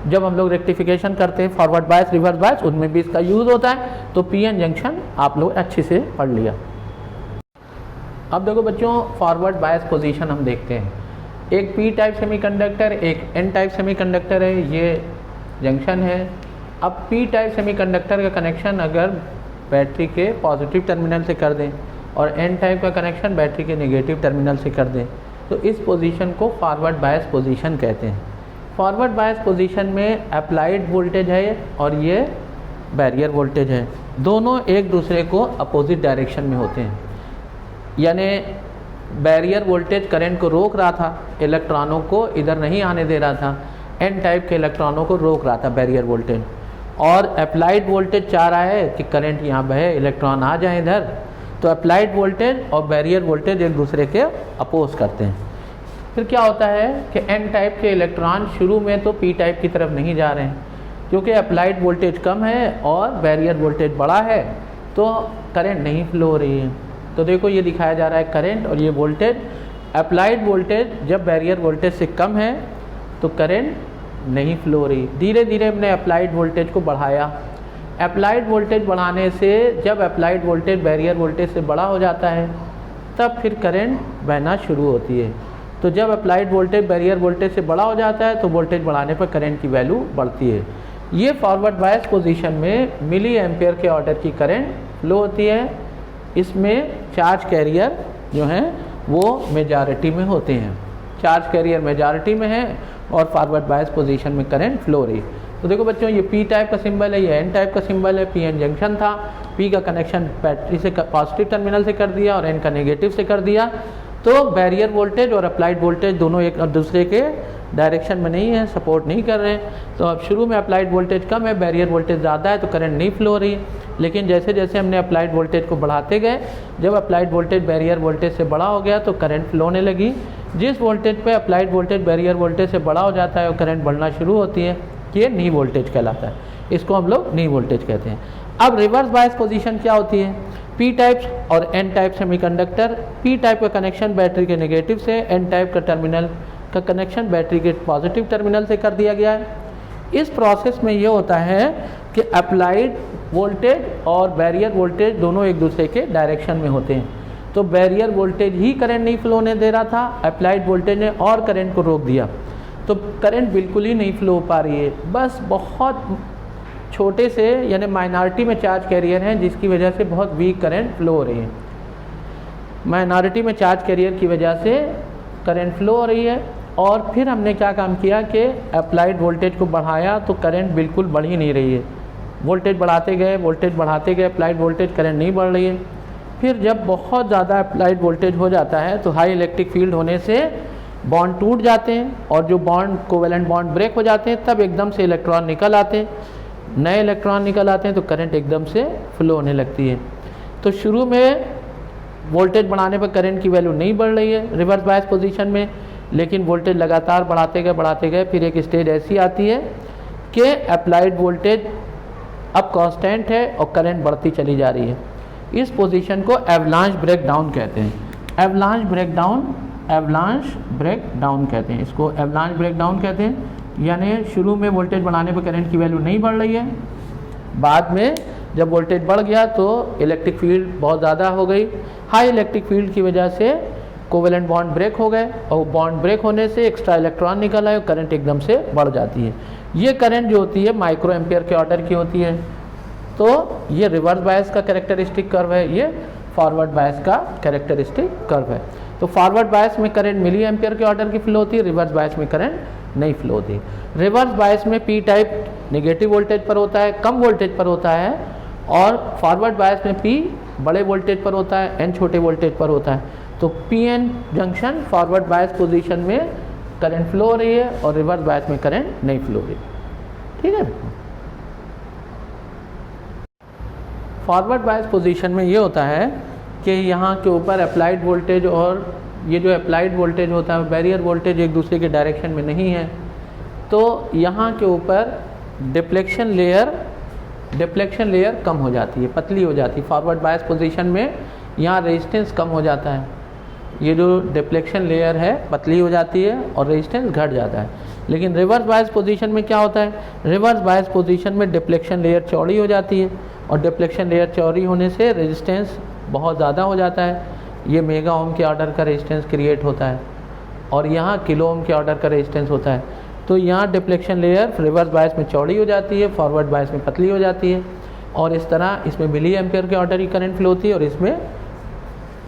जब हम लोग रेक्टिफिकेशन करते हैं, फॉरवर्ड बायस, रिवर्स बायस, उनमें भी इसका यूज़ होता है। तो पीएन जंक्शन आप लोग अच्छे से पढ़ लिया। अब देखो बच्चों, फॉरवर्ड बायस पोजीशन हम देखते हैं। एक पी टाइप सेमीकंडक्टर, एक एन टाइप सेमीकंडक्टर है, ये जंक्शन है। अब पी टाइप सेमीकंडक्टर का कनेक्शन अगर बैटरी के पॉजिटिव टर्मिनल से कर दें और एन टाइप का कनेक्शन बैटरी के नेगेटिव टर्मिनल से कर दें, तो इस पोजीशन को फॉरवर्ड बायस पोजीशन कहते हैं। फॉरवर्ड बायस पोजीशन में अप्लाइड वोल्टेज है और ये बैरियर वोल्टेज है, दोनों एक दूसरे को अपोजिट डायरेक्शन में होते हैं। यानी बैरियर वोल्टेज करंट को रोक रहा था, इलेक्ट्रॉनों को इधर नहीं आने दे रहा था, एन टाइप के इलेक्ट्रॉनों को रोक रहा था बैरियर वोल्टेज। और अप्लाइड वोल्टेज चाह रहा है कि करंट यहाँ बहे, इलेक्ट्रॉन आ जाए इधर। तो अप्लाइड वोल्टेज और बैरियर वोल्टेज एक दूसरे के अपोज करते हैं। फिर क्या होता है कि एन टाइप के इलेक्ट्रॉन शुरू में तो पी टाइप की तरफ नहीं जा रहे हैं, क्योंकि अप्लाइड वोल्टेज कम है और बैरियर वोल्टेज बड़ा है, तो करंट नहीं फ्लो हो रही है। तो देखो ये दिखाया जा रहा है करंट और ये वोल्टेज। अप्लाइड वोल्टेज जब बैरियर वोल्टेज से कम है तो करंट नहीं फ्लो हो रही। धीरे धीरे हमने अप्लाइड वोल्टेज को बढ़ाया। अप्लाइड वोल्टेज बढ़ाने से जब अप्लाइड वोल्टेज बैरियर वोल्टेज से बड़ा हो जाता है तब फिर करंट बहना शुरू होती है। तो जब अप्लाइड वोल्टेज बैरियर वोल्टेज से बड़ा हो जाता है तो वोल्टेज बढ़ाने पर करंट की वैल्यू बढ़ती है। ये फॉरवर्ड बायस पोजीशन में मिली एम्पेयर के ऑर्डर की करंट फ्लो होती है। इसमें चार्ज कैरियर जो हैं वो मेजॉरिटी में होते हैं, चार्ज कैरियर मेजॉरिटी में है और फॉरवर्ड बायस पोजीशन में करंट फ्लो हो रही है। तो देखो बच्चों, ये पी टाइप का सिंबल है, ये एन टाइप का सिंबल है। पी एन जंक्शन था, पी का कनेक्शन बैटरी से पॉजिटिव टर्मिनल से कर दिया और एन का नेगेटिव से कर दिया। तो बैरियर वोल्टेज और अप्लाइड वोल्टेज दोनों एक दूसरे के डायरेक्शन में नहीं है, सपोर्ट नहीं कर रहे हैं। तो अब शुरू में अप्लाइड वोल्टेज कम है, बैरियर वोल्टेज ज़्यादा है, तो करंट नहीं फ्लो हो रही है। लेकिन जैसे जैसे हमने अप्लाइड वोल्टेज को बढ़ाते गए, जब अप्लाइड वोल्टेज बैरियर वोल्टेज से बड़ा हो गया तो करंट फ्लो होने लगी। जिस वोल्टेज पे अप्लाइड वोल्टेज बैरियर वोल्टेज से बड़ा हो जाता है और करंट बढ़ना शुरू होती है, ये नी वोल्टेज कहलाता है। इसको हम लोग नी वोल्टेज कहते हैं। अब रिवर्स बायस पोजीशन क्या होती है? पी टाइप और N type semiconductor, P type का कनेक्शन बैटरी के नेगेटिव से, एन टाइप का टर्मिनल का कनेक्शन बैटरी के पॉजिटिव टर्मिनल से कर दिया गया है। इस प्रोसेस में ये होता है कि अप्लाइड वोल्टेज और बैरियर वोल्टेज दोनों एक दूसरे के डायरेक्शन में होते हैं। तो बैरियर वोल्टेज ही करंट नहीं फ्लो होने दे रहा था, अप्लाइड वोल्टेज ने और करंट को रोक दिया, तो करंट बिल्कुल ही नहीं फ्लो हो पा रही है। बस बहुत छोटे से यानी माइनॉरिटी में चार्ज कैरियर हैं जिसकी वजह से बहुत वीक करंट फ्लो हो रही है। माइनॉरिटी में चार्ज कैरियर की वजह से करंट फ्लो हो रही है। और फिर हमने क्या काम किया कि अप्लाइड वोल्टेज को बढ़ाया तो करंट बिल्कुल बढ़ ही नहीं रही है। वोल्टेज बढ़ाते गए, अप्लाइड वोल्टेज, करंट नहीं बढ़ रही है। फिर जब बहुत ज़्यादा अप्लाइड वोल्टेज हो जाता है तो हाई इलेक्ट्रिक फील्ड होने से बॉन्ड टूट जाते हैं और जो बॉन्ड कोवेलेंट बॉन्ड ब्रेक हो जाते हैं, तब एकदम से इलेक्ट्रॉन निकल आते हैं, नए इलेक्ट्रॉन निकल आते हैं, तो करंट एकदम से फ्लो होने लगती है। तो शुरू में वोल्टेज बढ़ाने पर करंट की वैल्यू नहीं बढ़ रही है रिवर्स बायस पोजीशन में, लेकिन वोल्टेज लगातार बढ़ाते गए, फिर एक स्टेज ऐसी आती है कि अप्लाइड वोल्टेज अब कांस्टेंट है और करंट बढ़ती चली जा रही है। इस पोजीशन को एवलांच ब्रेक डाउन कहते हैं। एवलांच ब्रेक डाउन कहते हैं इसको, एवलांच ब्रेक डाउन कहते हैं। यानी शुरू में वोल्टेज बढ़ाने पर करंट की वैल्यू नहीं बढ़ रही है, बाद में जब वोल्टेज बढ़ गया तो इलेक्ट्रिक फील्ड बहुत ज़्यादा हो गई। हाई इलेक्ट्रिक फील्ड की वजह से कोवेलेंट बॉन्ड ब्रेक हो गए और बॉन्ड ब्रेक होने से एक्स्ट्रा इलेक्ट्रॉन निकल आए और करंट एकदम से बढ़ जाती है। ये करंट जो होती है माइक्रो एम्पियर के ऑर्डर की होती है। तो ये रिवर्स बायस का कैरेक्टरिस्टिक कर्व है, ये फॉरवर्ड बायस का कैरेक्टरिस्टिक कर्व है। तो फॉरवर्ड बायस में करंट मिली एम्पियर के ऑर्डर की फ्लो होती है, रिवर्स बायस में करंट नहीं फ्लो होती। रिवर्स बायस में पी टाइप नेगेटिव वोल्टेज पर होता है, कम वोल्टेज पर होता है, और फॉरवर्ड बायस में पी बड़े वोल्टेज पर होता है, एन छोटे वोल्टेज पर होता है। तो P N junction forward bias position में करंट फ्लो हो रही है और रिवर्स बायस में करंट नहीं फ्लो हो रही। ठीक है, फॉरवर्ड बायस पोजीशन में ये होता है कि यहाँ के ऊपर अप्लाइड वोल्टेज और ये जो अप्लाइड वोल्टेज होता है बैरियर वोल्टेज एक दूसरे के डायरेक्शन में नहीं है। तो यहाँ के ऊपर डिफ्लेक्शन लेयर कम हो जाती है, पतली हो जाती है। फॉरवर्ड बायस पोजीशन में यहाँ रेजिस्टेंस कम हो जाता है, ये जो डिफ्लेक्शन लेयर है पतली हो जाती है और रेजिस्टेंस घट जाता है। लेकिन रिवर्स बायस पोजीशन में क्या होता है, रिवर्स बायस पोजीशन में डिफ्लेक्शन लेयर चौड़ी हो जाती है और डिफ्लेक्शन लेयर चौड़ी होने से रेजिस्टेंस बहुत ज़्यादा हो जाता है। ये मेगा ओम के ऑर्डर का रेजिस्टेंस क्रिएट होता है और यहाँ किलो ओम के ऑर्डर का रेजिस्टेंस होता है। तो यहाँ डिफ्लेक्शन लेयर रिवर्स बायस में चौड़ी हो जाती है, फॉरवर्ड बायस में पतली हो जाती है और इस तरह इसमें मिली एम्पियर के ऑर्डर की करंट फ्लो होती है और इसमें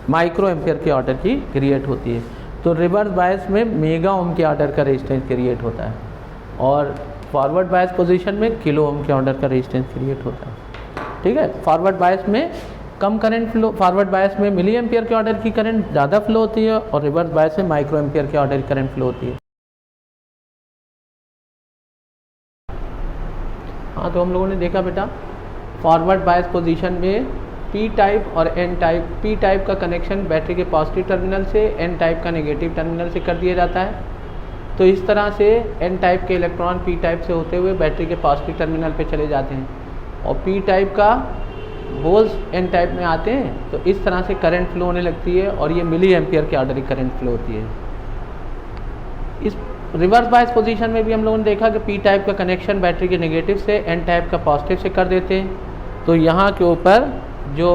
माइक्रो एम्पियर के ऑर्डर की क्रिएट होती है। तो रिवर्स बायस में मेगा ओम के ऑर्डर का रेजिस्टेंस क्रिएट होता है और फॉरवर्ड बायस पोजीशन में किलो ओम के ऑर्डर का रेजिस्टेंस क्रिएट होता है। ठीक है, फॉरवर्ड बायस में कम करंट फ्लो, फॉरवर्ड बायस में मिली एम्पियर के ऑर्डर की करंट ज़्यादा फ्लो होती है और रिवर्स बायस में माइक्रो एम्पियर के ऑर्डर की करंट फ्लो होती है। हाँ, तो हम लोगों ने देखा बेटा फॉरवर्ड बायस पोजीशन में पी टाइप और एन टाइप, पी टाइप का कनेक्शन बैटरी के पॉजिटिव टर्मिनल से, एन टाइप का नेगेटिव टर्मिनल से कर दिया जाता है। तो इस तरह से एन टाइप के इलेक्ट्रॉन पी टाइप से होते हुए बैटरी के पॉजिटिव टर्मिनल पे चले जाते हैं और पी टाइप का होल्स एन टाइप में आते हैं। तो इस तरह से करंट फ्लो होने लगती है और ये मिली एम्पियर के ऑर्डर की करंट फ्लो होती है। इस रिवर्स बायस पोजीशन में भी हम लोगों ने देखा कि पी टाइप का कनेक्शन बैटरी के नेगेटिव से, एन टाइप का पॉजिटिव से कर देते हैं। तो यहाँ के ऊपर जो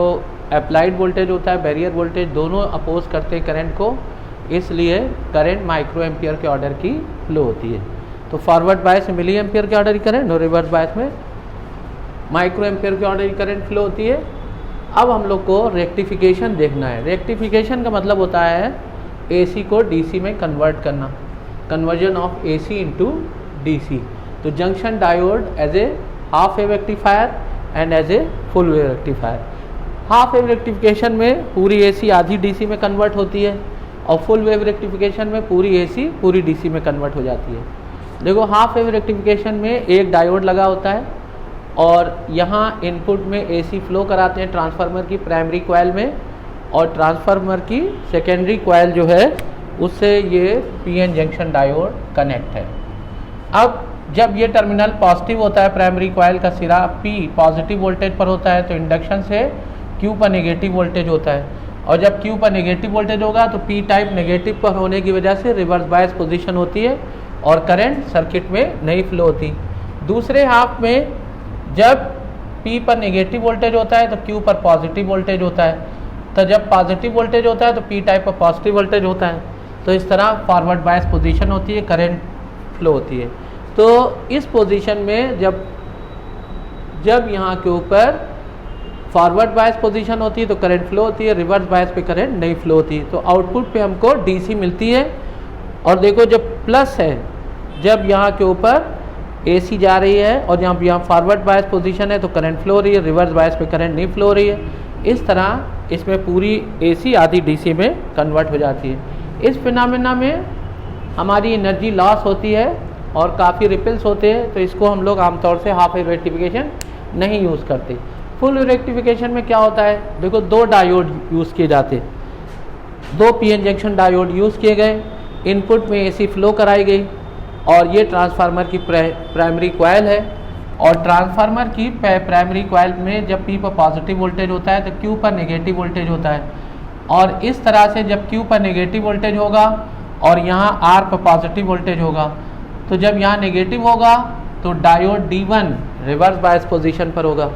अप्लाइड वोल्टेज होता है, बैरियर वोल्टेज, दोनों अपोज करते हैं करंट को, इसलिए करंट माइक्रो एम्पियर के ऑर्डर की फ्लो होती है। तो फॉरवर्ड बायस में मिली एम्पियर के ऑर्डर की करंट और रिवर्स बायस में माइक्रो एम्पियर के ऑर्डर की करंट फ्लो होती है। अब हम लोग को रेक्टिफिकेशन देखना है। रेक्टिफिकेशन का मतलब होता है एसी को डीसी में कन्वर्ट करना, conversion of AC into DC. तो junction diode as a half wave rectifier and as a full wave rectifier. Half wave rectification में पूरी एसी आधी डीसी में कन्वर्ट होती है और फुल वेव रेक्टिफिकेशन में पूरी एसी पूरी डीसी में कन्वर्ट हो जाती है। देखो, हाफ वेव रेक्टिफिकेशन में एक डायोड लगा होता है और यहाँ इनपुट में एसी फ्लो कराते हैं ट्रांसफार्मर की प्राइमरी कॉइल में और ट्रांसफार्मर की सेकेंडरी कॉइल जो है उससे ये पीएन जंक्शन डायोड कनेक्ट है। अब जब ये टर्मिनल पॉजिटिव होता है, प्राइमरी कॉइल का सिरा पी पॉजिटिव वोल्टेज पर होता है तो इंडक्शन से क्यू पर नेगेटिव वोल्टेज होता है और जब क्यू पर नेगेटिव वोल्टेज होगा तो पी टाइप नेगेटिव पर होने की वजह से रिवर्स बायस पोजीशन होती है और करंट सर्किट में नहीं फ्लो होती। दूसरे हाफ में जब पी पर नेगेटिव वोल्टेज होता है तो क्यू पर पॉजिटिव वोल्टेज होता है। तो जब पॉजिटिव वोल्टेज होता है तो पी टाइप पर पॉजिटिव वोल्टेज होता है। तो इस तरह फॉरवर्ड बायस पोजीशन होती है, करंट फ्लो होती है। तो इस पोजीशन में जब यहाँ के ऊपर फॉरवर्ड बायस पोजीशन होती है तो करंट फ्लो होती है, रिवर्स बायस पे करंट नहीं फ्लो होती है। तो आउटपुट पे हमको डीसी मिलती है। और देखो, जब प्लस है, जब यहाँ के ऊपर एसी जा रही है और यहाँ फॉरवर्ड बायस पोजीशन है तो करंट फ्लो हो रही है, रिवर्स बायस पे करंट नहीं फ्लो हो रही है। इस तरह इसमें पूरी एसी आधी डीसी में कन्वर्ट हो जाती है। इस फिनोमेना में हमारी एनर्जी लॉस होती है और काफ़ी रिपल्स होते हैं, तो इसको हम लोग आमतौर से हाफ वेव रेक्टिफिकेशन नहीं यूज़ करते। फुल वेव रेक्टिफिकेशन में क्या होता है, देखो, दो डायोड यूज़ किए जाते, दो पीएन जंक्शन डायोड यूज़ किए गए, इनपुट में एसी फ्लो कराई गई और ये ट्रांसफार्मर की प्राइमरी कॉइल है और ट्रांसफार्मर की प्राइमरी कॉइल में जब पी पर पॉजिटिव वोल्टेज होता है तो क्यू पर नेगेटिव वोल्टेज होता है। और इस तरह से जब क्यू पर नेगेटिव वोल्टेज होगा और यहाँ आर पर पॉजिटिव वोल्टेज होगा, तो जब यहाँ नेगेटिव होगा तो diode D1 reverse bias position पर होगा,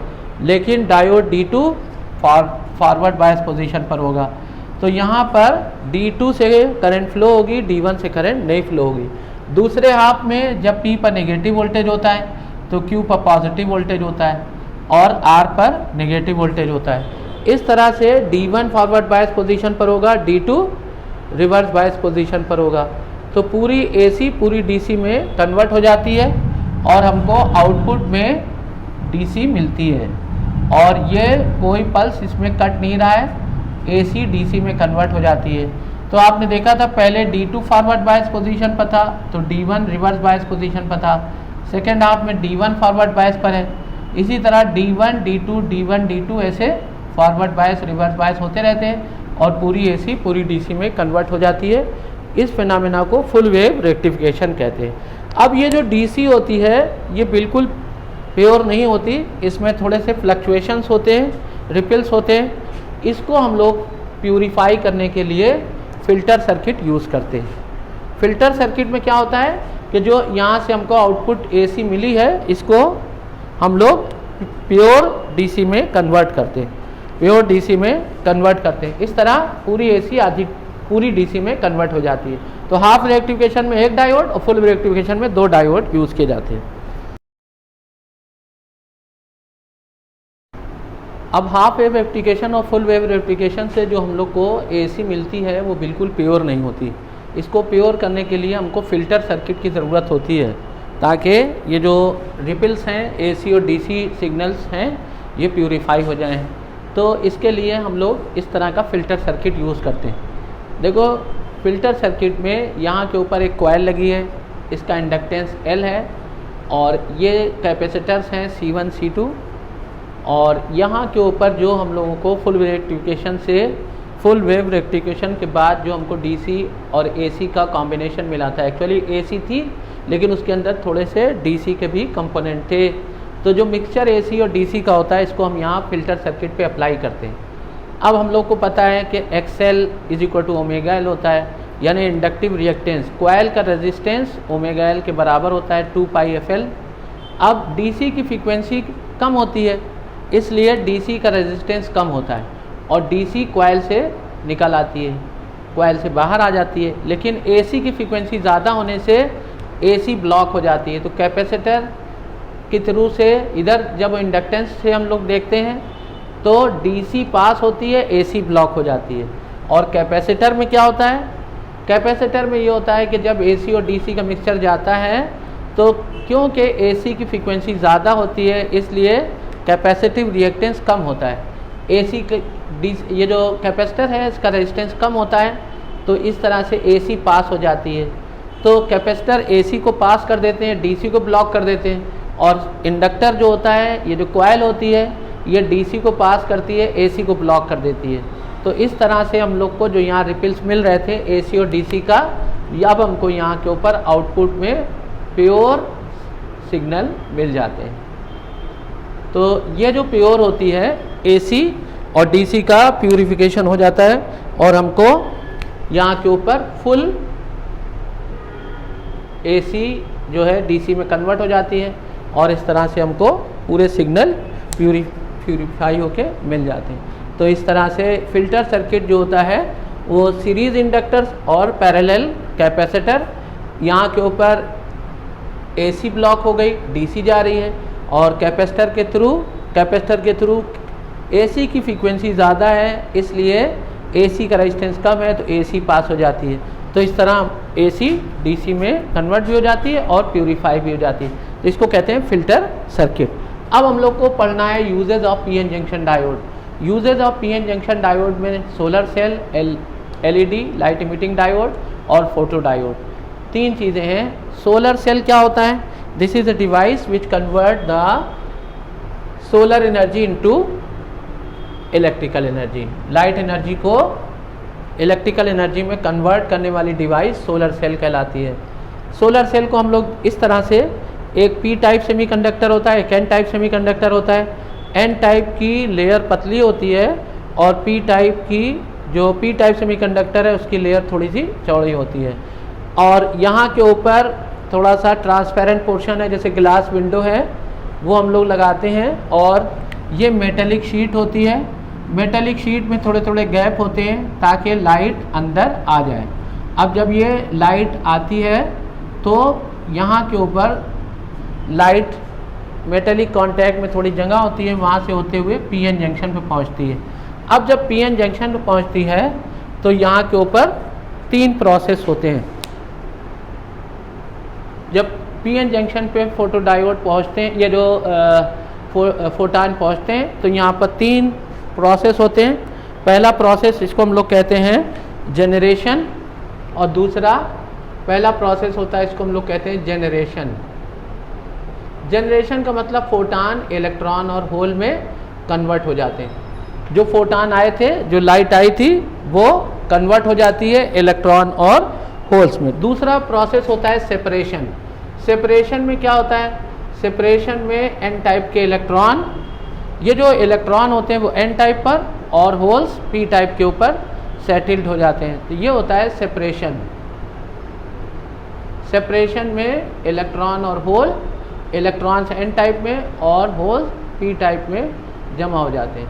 लेकिन diode D2 forward bias position पर होगा। तो यहाँ पर D2 से करंट फ्लो होगी, D1 से करंट नहीं फ्लो होगी। दूसरे हाफ में जब P पर नेगेटिव वोल्टेज होता है तो Q पर पॉजिटिव वोल्टेज होता है और R पर नेगेटिव वोल्टेज होता है। इस तरह से D1 फॉरवर्ड बायस पोजीशन पर होगा, D2 रिवर्स बायस पोजीशन पर होगा। तो पूरी AC पूरी DC में कन्वर्ट हो जाती है और हमको आउटपुट में DC मिलती है और ये कोई पल्स इसमें कट नहीं रहा है, AC DC में कन्वर्ट हो जाती है। तो आपने देखा था पहले D2 फॉरवर्ड बायस पोजीशन पर था तो D1 रिवर्स बायस पोजीशन पर था, सेकेंड हाफ में D1 फॉरवर्ड बायस पर है। इसी तरह D1 D2 D1 D2 ऐसे फॉरवर्ड बायस रिवर्स बायस होते रहते हैं और पूरी AC पूरी DC में कन्वर्ट हो जाती है। इस फिनोमेना को फुल वेव रेक्टिफिकेशन कहते हैं। अब ये जो DC होती है ये बिल्कुल प्योर नहीं होती, इसमें थोड़े से फ्लक्चुएशंस होते हैं, रिपल्स होते हैं। इसको हम लोग प्यूरिफाई करने के लिए फ़िल्टर सर्किट यूज़ करते हैं। फ़िल्टर सर्किट में क्या होता है कि जो यहाँ से हमको आउटपुट AC मिली है इसको हम लोग प्योर DC में कन्वर्ट करते हैं, प्योर DC में कन्वर्ट करते हैं। इस तरह पूरी AC आधी पूरी DC में कन्वर्ट हो जाती है। तो हाफ रेक्टिफिकेशन में एक डायोड और फुल रेक्टिफिकेशन में 2 डायोड यूज़ किए जाते हैं। अब हाफ वेव रेक्टिफिकेशन और फुल वेव रेक्टिफिकेशन से जो हम लोग को AC मिलती है वो बिल्कुल प्योर नहीं होती। इसको प्योर करने के लिए हमको फ़िल्टर सर्किट की ज़रूरत होती है ताकि ये जो रिपल्स हैं AC और DC सिग्नल्स हैं ये प्यूरिफाई हो जाएं। तो इसके लिए हम लोग इस तरह का फ़िल्टर सर्किट यूज़ करते हैं। देखो फ़िल्टर सर्किट में यहाँ के ऊपर एक कॉइल लगी है, इसका इंडक्टेंस L है और ये कैपेसिटर्स हैं C1 C2 और यहाँ के ऊपर जो हम लोगों को फुल वेव रेक्टिफिकेशन के बाद जो हमको DC और AC का कॉम्बिनेशन मिला था, एक्चुअली AC थी लेकिन उसके अंदर थोड़े से DC के भी कंपोनेंट थे। तो जो मिक्सचर AC और DC का होता है इसको हम यहाँ फ़िल्टर सर्किट पे अप्लाई करते हैं। अब हम लोग को पता है कि XL = ω L होता है, यानी इंडक्टिव रिएक्टेंस, कॉइल का रेजिस्टेंस ω L के बराबर होता है 2πfL। अब DC की फ्रीक्वेंसी कम होती है इसलिए DC का रेजिस्टेंस कम होता है और DC कॉइल से निकल आती है, कॉइल से बाहर आ जाती है। लेकिन AC की फ्रीक्वेंसी ज़्यादा होने से AC ब्लॉक हो जाती है। तो कैपेसिटर के थ्रू से इधर जब इंडक्टेंस से हम लोग देखते हैं तो DC पास होती है, AC ब्लॉक हो जाती है। और कैपेसिटर में क्या होता है, कैपेसिटर में ये होता है कि जब AC और DC का मिक्सचर जाता है तो क्योंकि AC की फ्रीक्वेंसी ज़्यादा होती है इसलिए कैपेसिटिव रिएक्टेंस कम होता है। ये जो कैपेसिटर है इसका रेजिस्टेंस कम होता है तो इस तरह से AC पास हो जाती है। तो कैपेसिटर AC को पास कर देते हैं, DC को ब्लॉक कर देते हैं और इंडक्टर जो होता है, ये जो कॉइल होती है ये DC को पास करती है, AC को ब्लॉक कर देती है। तो इस तरह से हम लोग को जो यहाँ रिपल्स मिल रहे थे AC और DC का, अब हमको यहाँ के ऊपर आउटपुट में प्योर सिग्नल मिल जाते हैं। तो ये जो प्योर होती है AC और DC का प्यूरिफिकेशन हो जाता है और हमको यहाँ के ऊपर फुल AC जो है DC में कन्वर्ट हो जाती है और इस तरह से हमको पूरे सिग्नल प्यूरिफाई होके मिल जाते हैं। तो इस तरह से फ़िल्टर सर्किट जो होता है वो सीरीज़ इंडक्टर्स और पैरेलल कैपेसिटर, यहाँ के ऊपर AC ब्लॉक हो गई, DC जा रही है और कैपेसिटर के थ्रू AC की फ्रीक्वेंसी ज़्यादा है इसलिए AC का रेजिस्टेंस कम है तो AC पास हो जाती है। तो इस तरह AC DC में कन्वर्ट भी हो जाती है और प्यूरिफाई भी हो जाती है। तो इसको कहते हैं फ़िल्टर सर्किट। अब हम लोग को पढ़ना है uses of PN junction diode. Uses of PN junction diode में solar cell, LED light emitting diode और फोटो डायोड, 3 चीज़ें हैं। सोलर सेल क्या होता है? This is a device which convert the solar energy into electrical energy. Light energy को electrical energy में convert करने वाली डिवाइस सोलर सेल कहलाती है। सोलर सेल को हम लोग इस तरह से, एक P टाइप सेमीकंडक्टर होता है, एक N टाइप सेमीकंडक्टर होता है। N टाइप की लेयर पतली होती है और P टाइप सेमीकंडक्टर है उसकी लेयर थोड़ी सी चौड़ी होती है। और यहाँ के ऊपर थोड़ा सा ट्रांसपेरेंट पोर्शन है, जैसे ग्लास विंडो है वो हम लोग लगाते हैं और ये मेटेलिक शीट होती है। मेटेलिक शीट में थोड़े थोड़े गैप होते हैं ताकि लाइट अंदर आ जाए। अब जब ये लाइट आती है तो यहाँ के ऊपर लाइट मेटेलिक कांटेक्ट में थोड़ी जगह होती है, वहाँ से होते हुए पीएन जंक्शन पे पहुँचती है। अब जब पीएन जंक्शन पे पहुँचती है तो यहाँ के ऊपर 3 प्रोसेस होते हैं। जब पीएन जंक्शन पे फोटोडायोड पहुँचते हैं, ये जो फोटान पहुँचते हैं, तो यहाँ पर 3 प्रोसेस होते हैं। पहला प्रोसेस इसको हम लोग कहते हैं जनरेशन, और दूसरा पहला प्रोसेस होता है इसको हम लोग कहते हैं जेनरेशन। जनरेशन का मतलब फोटान इलेक्ट्रॉन और होल में कन्वर्ट हो जाते हैं। जो फोटान आए थे, जो लाइट आई थी, वो कन्वर्ट हो जाती है इलेक्ट्रॉन और होल्स में। दूसरा प्रोसेस होता है सेपरेशन। सेपरेशन में क्या होता है? सेपरेशन में एन टाइप के इलेक्ट्रॉन, ये जो इलेक्ट्रॉन होते हैं वो एन टाइप पर और होल्स पी टाइप के ऊपर सेटल्ड हो जाते हैं, तो ये होता है सेपरेशन। सेपरेशन में इलेक्ट्रॉन और होल, इलेक्ट्रॉन्स एन टाइप में और होल्स पी टाइप में जमा हो जाते हैं,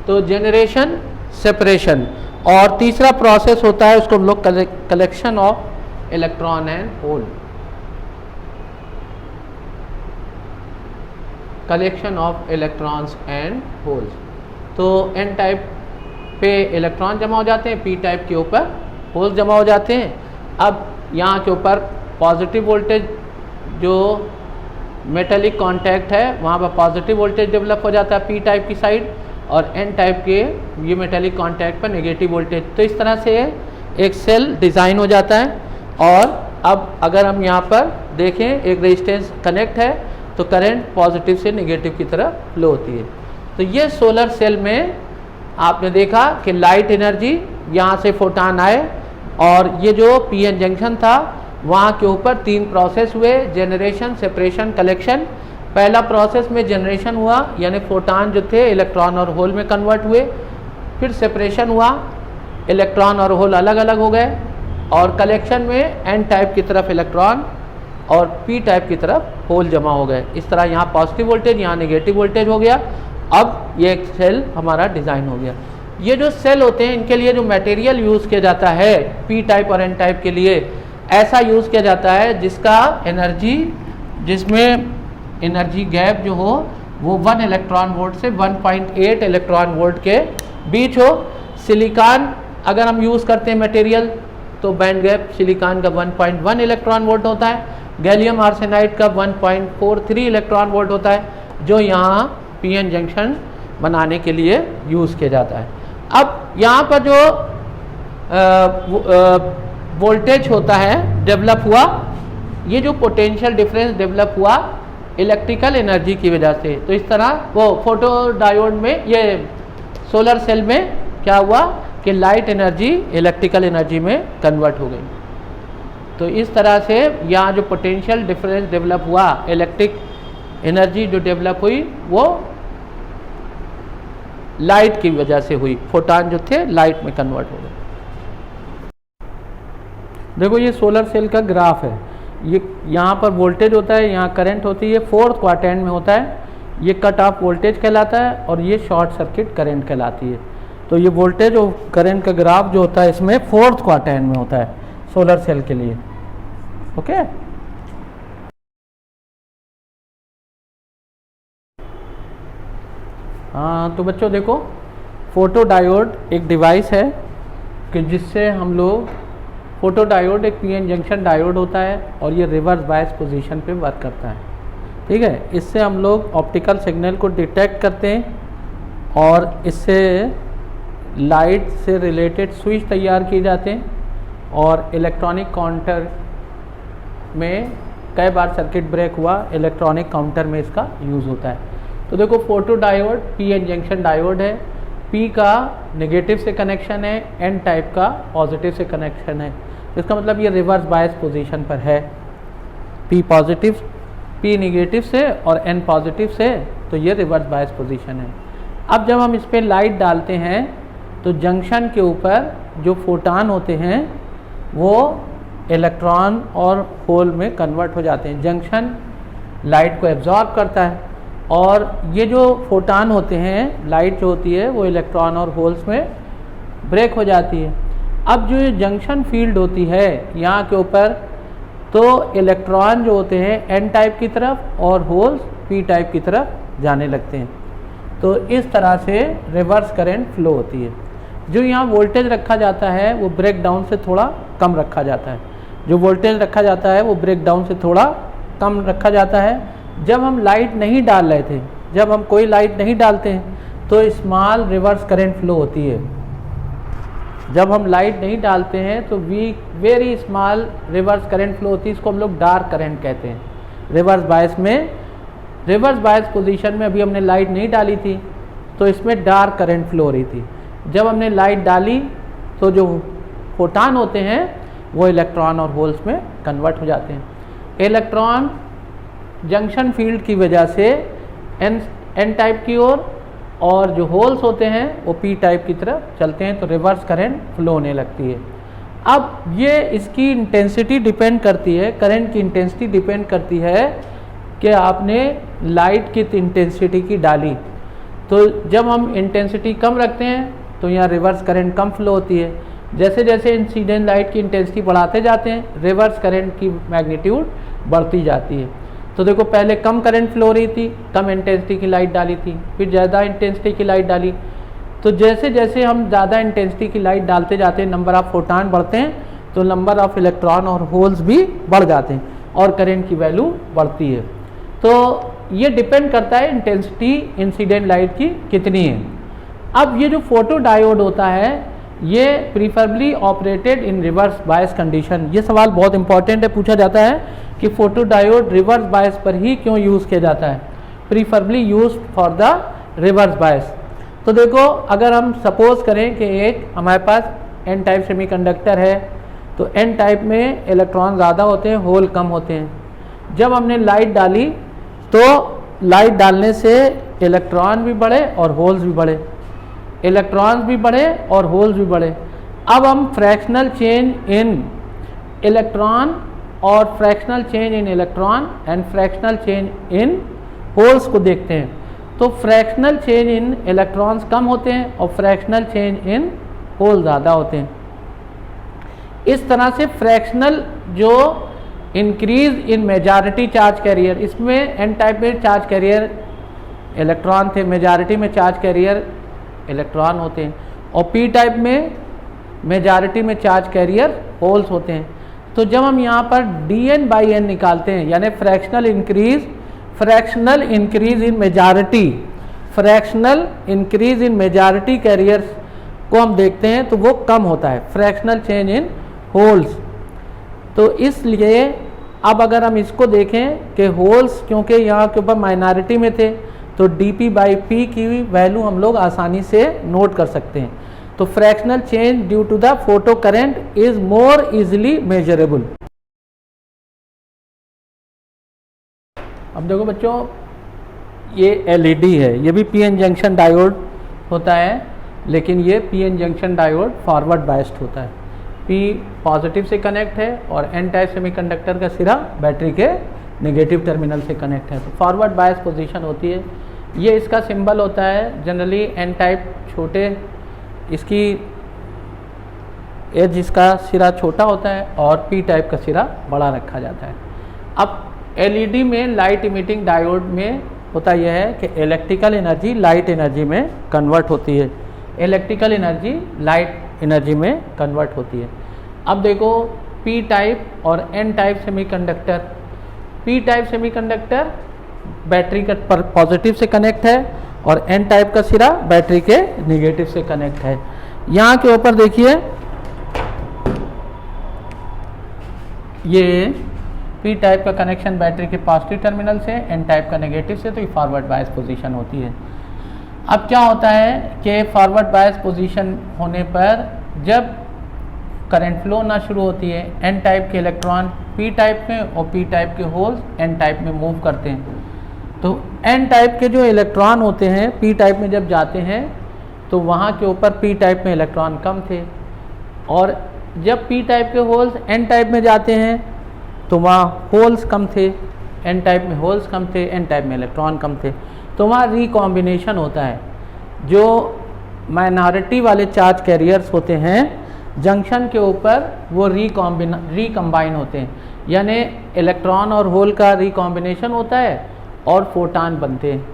तो जनरेशन, सेपरेशन। और तीसरा प्रोसेस होता है उसको हम लोग collection of electron and hole, collection of electrons and holes. तो एन टाइप पे इलेक्ट्रॉन जमा हो जाते हैं, पी टाइप के ऊपर होल्स जमा हो जाते हैं। अब यहाँ के ऊपर पॉजिटिव वोल्टेज, जो मेटेलिक कांटेक्ट है वहाँ पर पॉजिटिव वोल्टेज डेवलप हो जाता है पी टाइप की साइड, और एन टाइप के ये मेटेलिक कांटेक्ट पर नेगेटिव वोल्टेज। तो इस तरह से एक सेल डिज़ाइन हो जाता है। और अब अगर हम यहाँ पर देखें, एक रेजिस्टेंस कनेक्ट है तो करंट पॉजिटिव से नेगेटिव की तरफ फ्लो होती है। तो ये सोलर सेल में आपने देखा कि लाइट एनर्जी, यहाँ से फोटान आए और ये जो पीएन जंक्शन था वहाँ के ऊपर 3 प्रोसेस हुए, जनरेशन, सेपरेशन, कलेक्शन। पहला प्रोसेस में जनरेशन हुआ, यानी फोटान जो थे इलेक्ट्रॉन और होल में कन्वर्ट हुए। फिर सेपरेशन हुआ, इलेक्ट्रॉन और होल अलग अलग हो गए। और कलेक्शन में एन टाइप की तरफ इलेक्ट्रॉन और पी टाइप की तरफ होल जमा हो गए। इस तरह यहाँ पॉजिटिव वोल्टेज, यहाँ नेगेटिव वोल्टेज हो गया। अब ये एक सेल हमारा डिज़ाइन हो गया। ये जो सेल होते हैं इनके लिए जो मटेरियल यूज़ किया जाता है पी टाइप और एन टाइप के लिए, ऐसा यूज़ किया जाता है जिसका एनर्जी, जिसमें एनर्जी गैप जो हो वो 1 इलेक्ट्रॉन वोल्ट से 1.8 इलेक्ट्रॉन वोल्ट के बीच हो। सिलिकॉन अगर हम यूज़ करते हैं मटेरियल तो बैंड गैप सिलिकॉन का 1.1 इलेक्ट्रॉन वोल्ट होता है। गैलियम आर्सेनाइड का 1.43 इलेक्ट्रॉन वोल्ट होता है, जो यहाँ पीएन जंक्शन बनाने के लिए यूज़ किया जाता है। अब यहाँ पर जो वोल्टेज होता है डेवलप हुआ, ये जो पोटेंशियल डिफरेंस डेवलप हुआ इलेक्ट्रिकल एनर्जी की वजह से। तो इस तरह वो फोटो डायोड में, ये सोलर सेल में क्या हुआ कि लाइट एनर्जी इलेक्ट्रिकल एनर्जी में कन्वर्ट हो गई। तो इस तरह से यहाँ जो पोटेंशियल डिफरेंस डेवलप हुआ, इलेक्ट्रिक एनर्जी जो डेवलप हुई वो लाइट की वजह से हुई। फोटान जो थे लाइट में कन्वर्ट हो गए। देखो ये सोलर सेल का ग्राफ है। ये यहाँ पर वोल्टेज होता है, यहाँ करंट होती है, 4th क्वाड्रेंट में होता है। ये कट ऑफ वोल्टेज कहलाता है और ये शॉर्ट सर्किट करंट कहलाती है। तो ये वोल्टेज और करंट का ग्राफ जो होता है इसमें 4th क्वाड्रेंट में होता है सोलर सेल के लिए। ओके, हाँ तो बच्चों देखो, फोटो डायोड एक डिवाइस है कि जिससे हम लोग, फोटो डायोड एक पीएन जंक्शन डायोड होता है और ये रिवर्स बायस पोजीशन पे वर्क करता है। ठीक है, इससे हम लोग ऑप्टिकल सिग्नल को डिटेक्ट करते हैं और इससे लाइट से रिलेटेड स्विच तैयार किए जाते हैं। और इलेक्ट्रॉनिक काउंटर में कई बार सर्किट ब्रेक हुआ, इलेक्ट्रॉनिक काउंटर में इसका यूज़ होता है। तो देखो photo diode PN junction diode है। पी का नेगेटिव से कनेक्शन है, एन टाइप का पॉजिटिव से कनेक्शन है। इसका मतलब ये रिवर्स बायस पोजीशन पर है, पी पॉजिटिव, पी नेगेटिव से और एन पॉजिटिव से, तो ये रिवर्स बायस पोजीशन है। अब जब हम इस पर लाइट डालते हैं तो जंक्शन के ऊपर जो फोटान होते हैं वो इलेक्ट्रॉन और होल में कन्वर्ट हो जाते हैं। जंक्शन लाइट को एब्जॉर्ब करता है और ये जो फोटान होते हैं, लाइट जो होती है वो इलेक्ट्रॉन और होल्स में ब्रेक हो जाती है। अब जो ये जंक्शन फील्ड होती है यहाँ के ऊपर, तो इलेक्ट्रॉन जो होते हैं एन टाइप की तरफ और होल्स पी टाइप की तरफ जाने लगते हैं। तो इस तरह से रिवर्स करंट फ्लो होती है। जो यहाँ वोल्टेज रखा जाता है वो ब्रेक डाउन से थोड़ा कम रखा जाता है। जो वोल्टेज रखा जाता है वो ब्रेक डाउन से थोड़ा कम रखा जाता है। जब हम लाइट नहीं डाल रहे थे, जब हम कोई लाइट नहीं डालते हैं तो स्मॉल रिवर्स करंट फ्लो होती है। जब हम लाइट नहीं डालते हैं तो very small reverse current flow होती है। इसको हम लोग डार्क करंट कहते हैं। रिवर्स बायस में, रिवर्स बायस पोजीशन में अभी हमने लाइट नहीं डाली थी तो इसमें डार्क करंट फ्लो हो रही थी। जब हमने लाइट डाली तो जो फोटान होते हैं वो इलेक्ट्रॉन और होल्स में कन्वर्ट हो जाते हैं। इलेक्ट्रॉन जंक्शन फील्ड की वजह से एन टाइप की ओर और जो होल्स होते हैं वो पी टाइप की तरफ चलते हैं, तो रिवर्स करंट फ्लो होने लगती है। अब ये इसकी इंटेंसिटी डिपेंड करती है, करंट की इंटेंसिटी डिपेंड करती है कि आपने लाइट की इंटेंसिटी की डाली। तो जब हम इंटेंसिटी कम रखते हैं तो यहाँ रिवर्स करंट कम फ्लो होती है। जैसे जैसे इंसिडेंट लाइट की इंटेंसिटी बढ़ाते जाते हैं रिवर्स करंट की मैग्नीट्यूड बढ़ती जाती है। तो देखो पहले कम करंट फ्लो हो रही थी, कम इंटेंसिटी की लाइट डाली थी, फिर ज़्यादा इंटेंसिटी की लाइट डाली। तो जैसे जैसे हम ज़्यादा इंटेंसिटी की लाइट डालते जाते हैं, नंबर ऑफ फोटान बढ़ते हैं तो नंबर ऑफ इलेक्ट्रॉन और होल्स भी बढ़ जाते हैं और करंट की वैल्यू बढ़ती है। तो ये डिपेंड करता है इंटेंसिटी इंसिडेंट लाइट की कितनी है। अब ये जो फोटो डायोड होता है ये preferably operated in reverse bias condition. ये सवाल बहुत इंपॉर्टेंट है, पूछा जाता है कि फोटो डायोड रिवर्स बायस पर ही क्यों यूज़ किया जाता है, preferably use for the reverse bias. तो देखो अगर हम सपोज करें कि एक हमारे पास एन टाइप सेमीकंडक्टर है, तो एन टाइप में इलेक्ट्रॉन ज़्यादा होते हैं, होल कम होते हैं। जब हमने लाइट डाली तो लाइट डालने से इलेक्ट्रॉन भी बढ़े और होल्स भी बढ़े, इलेक्ट्रॉन्स भी बढ़े और होल्स भी बढ़े। अब हम फ्रैक्शनल चेंज इन इलेक्ट्रॉन और fractional change in electron and fractional change in holes को देखते हैं। तो फ्रैक्शनल चेंज इन इलेक्ट्रॉन्स कम होते हैं और फ्रैक्शनल चेंज इन होल ज़्यादा होते हैं। इस तरह से फ्रैक्शनल जो increase in majority charge carrier, इसमें एन टाइप में चार्ज कैरियर इलेक्ट्रॉन थे, मेजॉरिटी में चार्ज कैरियर इलेक्ट्रॉन होते हैं, और पी टाइप में मेजॉरिटी में चार्ज कैरियर होल्स होते हैं। तो जब हम यहाँ पर dn बाई n निकालते हैं यानी fractional increase in majority, fractional increase in majority carriers को हम देखते हैं तो वो कम होता है, फ्रैक्शनल चेंज इन होल्स। तो इसलिए अब अगर हम इसको देखें कि होल्स क्योंकि यहाँ के ऊपर माइनॉरिटी में थे तो dp बाई p की वैल्यू हम लोग आसानी से नोट कर सकते हैं। तो fractional change due to the photo current is more easily measurable. अब देखो बच्चों ये LED है, ये भी pn जंक्शन डायोड होता है, लेकिन ये pn junction diode forward biased होता है। P पॉजिटिव से कनेक्ट है और n टाइप सेमीकंडक्टर का सिरा बैटरी के नेगेटिव टर्मिनल से कनेक्ट है, तो फॉरवर्ड बायस पोजीशन होती है। ये इसका सिंबल होता है। जनरली n टाइप छोटे, इसकी एज इसका सिरा छोटा होता है और p टाइप का सिरा बड़ा रखा जाता है। अब LED में लाइट इमिटिंग डायोड में होता यह है कि इलेक्ट्रिकल एनर्जी लाइट एनर्जी में कन्वर्ट होती है, इलेक्ट्रिकल एनर्जी लाइट एनर्जी में कन्वर्ट होती है। अब देखो p टाइप और n type semiconductor, p type semiconductor battery का पर पॉजिटिव से कनेक्ट है और n टाइप का सिरा बैटरी के नेगेटिव से कनेक्ट है। यहाँ के ऊपर देखिए ये p टाइप का कनेक्शन बैटरी के पॉजिटिव टर्मिनल से, n टाइप का नेगेटिव से, तो ये फॉरवर्ड बायस पोजीशन होती है। अब क्या होता है कि फॉरवर्ड बायस पोजीशन होने पर जब करंट फ्लो होना शुरू होती है, n टाइप के इलेक्ट्रॉन p टाइप में और p टाइप के होल्स n टाइप में मूव करते हैं। तो n टाइप के जो इलेक्ट्रॉन होते हैं p टाइप में जब जाते हैं तो वहाँ के ऊपर p टाइप में इलेक्ट्रॉन कम थे, और जब p टाइप के होल्स n टाइप में जाते हैं तो वहाँ होल्स कम थे, n टाइप में होल्स कम थे, n टाइप में इलेक्ट्रॉन कम थे। तो वहाँ रिकॉम्बिनेशन होता है। जो माइनॉरिटी वाले चार्ज कैरियर्स होते हैं जंक्शन के ऊपर वो रिकम्बाइन होते हैं, यानी इलेक्ट्रॉन और होल का रिकॉम्बिनेशन होता है और फोटान बनते हैं।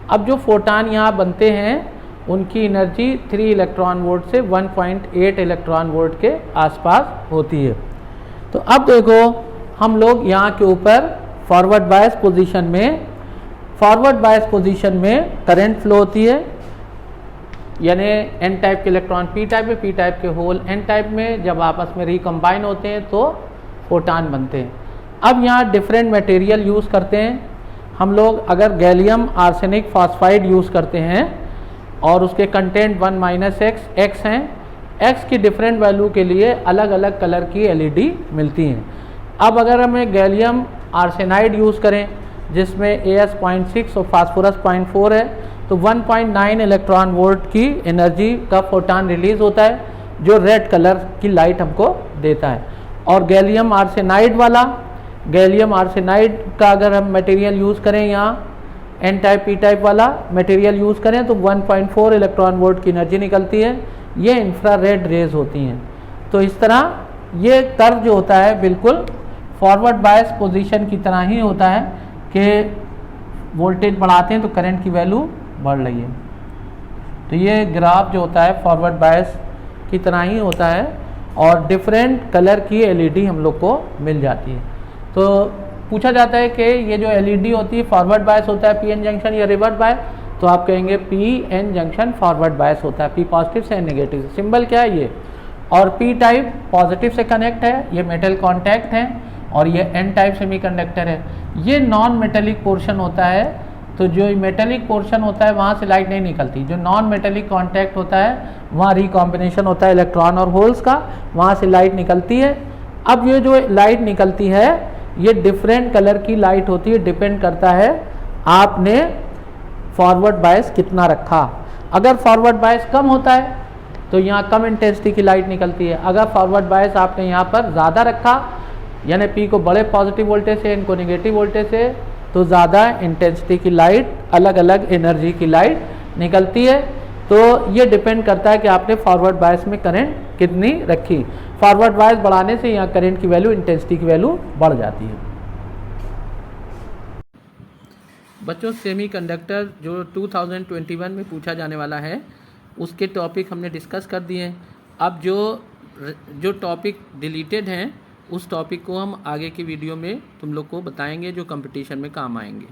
अब जो फोटान यहाँ बनते हैं उनकी एनर्जी 3 इलेक्ट्रॉन वोल्ट से 1.8 इलेक्ट्रॉन वोल्ट के आसपास होती है। तो अब देखो हम लोग यहाँ के ऊपर फॉरवर्ड बायस पोजीशन में करंट फ्लो होती है, यानी एन टाइप के इलेक्ट्रॉन पी टाइप में, पी टाइप के होल एन टाइप में जब आपस में रिकम्बाइन होते हैं तो फोटान बनते हैं। अब यहाँ डिफरेंट मटेरियल यूज़ करते हैं हम लोग। अगर गैलियम आर्सेनिक फॉस्फाइड यूज़ करते हैं और उसके कंटेंट 1 - x हैं, x की डिफरेंट वैल्यू के लिए अलग अलग कलर की LED मिलती हैं। अब अगर हमें गैलियम आर्सेनाइड यूज़ करें जिसमें AS 0.6 और फास्फोरस 0.4 है, तो 1.9 इलेक्ट्रॉन वोल्ट की एनर्जी का फोटान रिलीज होता है जो रेड कलर की लाइट हमको देता है। और गैलियम आर्सेनाइड का अगर हम मटेरियल यूज़ करें, यहाँ एन टाइप पी टाइप वाला मटेरियल यूज़ करें तो 1.4 इलेक्ट्रॉन वोल्ट की एनर्जी निकलती है। ये इंफ्रारेड रेज होती हैं। तो इस तरह ये कर्व जो होता है बिल्कुल फॉरवर्ड बायस पोजीशन की तरह ही होता है कि वोल्टेज बढ़ाते हैं तो करंट की वैल्यू बढ़ रही है। तो ये ग्राफ जो होता है फॉरवर्ड बायस की तरह ही होता है और डिफरेंट कलर की LED हम लोग को मिल जाती है। तो पूछा जाता है कि ये जो LED होती है फॉरवर्ड बायस होता है PN जंक्शन या रिवर्स बायस, तो आप कहेंगे PN जंक्शन फॉरवर्ड बायस होता है, P पॉजिटिव से N नेगेटिव से। सिंबल क्या है ये, और P टाइप पॉजिटिव से कनेक्ट है, ये मेटल कॉन्टैक्ट है, और ये N टाइप सेमीकंडक्टर है। ये नॉन मेटेलिक पोर्शन होता है, तो जो मेटेलिक पोर्शन होता है वहाँ से लाइट नहीं निकलती। जो नॉन मेटेलिक कॉन्टैक्ट होता है वहाँ रिकॉम्बिनेशन होता है इलेक्ट्रॉन और होल्स का, वहाँ से लाइट निकलती है। अब ये जो लाइट निकलती है ये डिफरेंट कलर की लाइट होती है, डिपेंड करता है आपने फॉरवर्ड बायस कितना रखा। अगर फॉरवर्ड बायस कम होता है तो यहाँ कम इंटेंसिटी की लाइट निकलती है। अगर फॉरवर्ड बायस आपने यहाँ पर ज़्यादा रखा, यानी P को बड़े पॉजिटिव वोल्टेज से, N को नेगेटिव वोल्टेज से, तो ज़्यादा इंटेंसिटी की लाइट, अलग अलग एनर्जी की लाइट निकलती है। तो ये डिपेंड करता है कि आपने फॉरवर्ड बायस में करंट कितनी रखी। फॉरवर्ड बायस बढ़ाने से यहाँ करंट की वैल्यू, इंटेंसिटी की वैल्यू बढ़ जाती है। बच्चों सेमीकंडक्टर जो 2021 में पूछा जाने वाला है उसके टॉपिक हमने डिस्कस कर दिए हैं। अब जो टॉपिक डिलीटेड हैं उस टॉपिक को हम आगे की वीडियो में तुम लोग को बताएंगे जो कंपटीशन में काम आएंगे।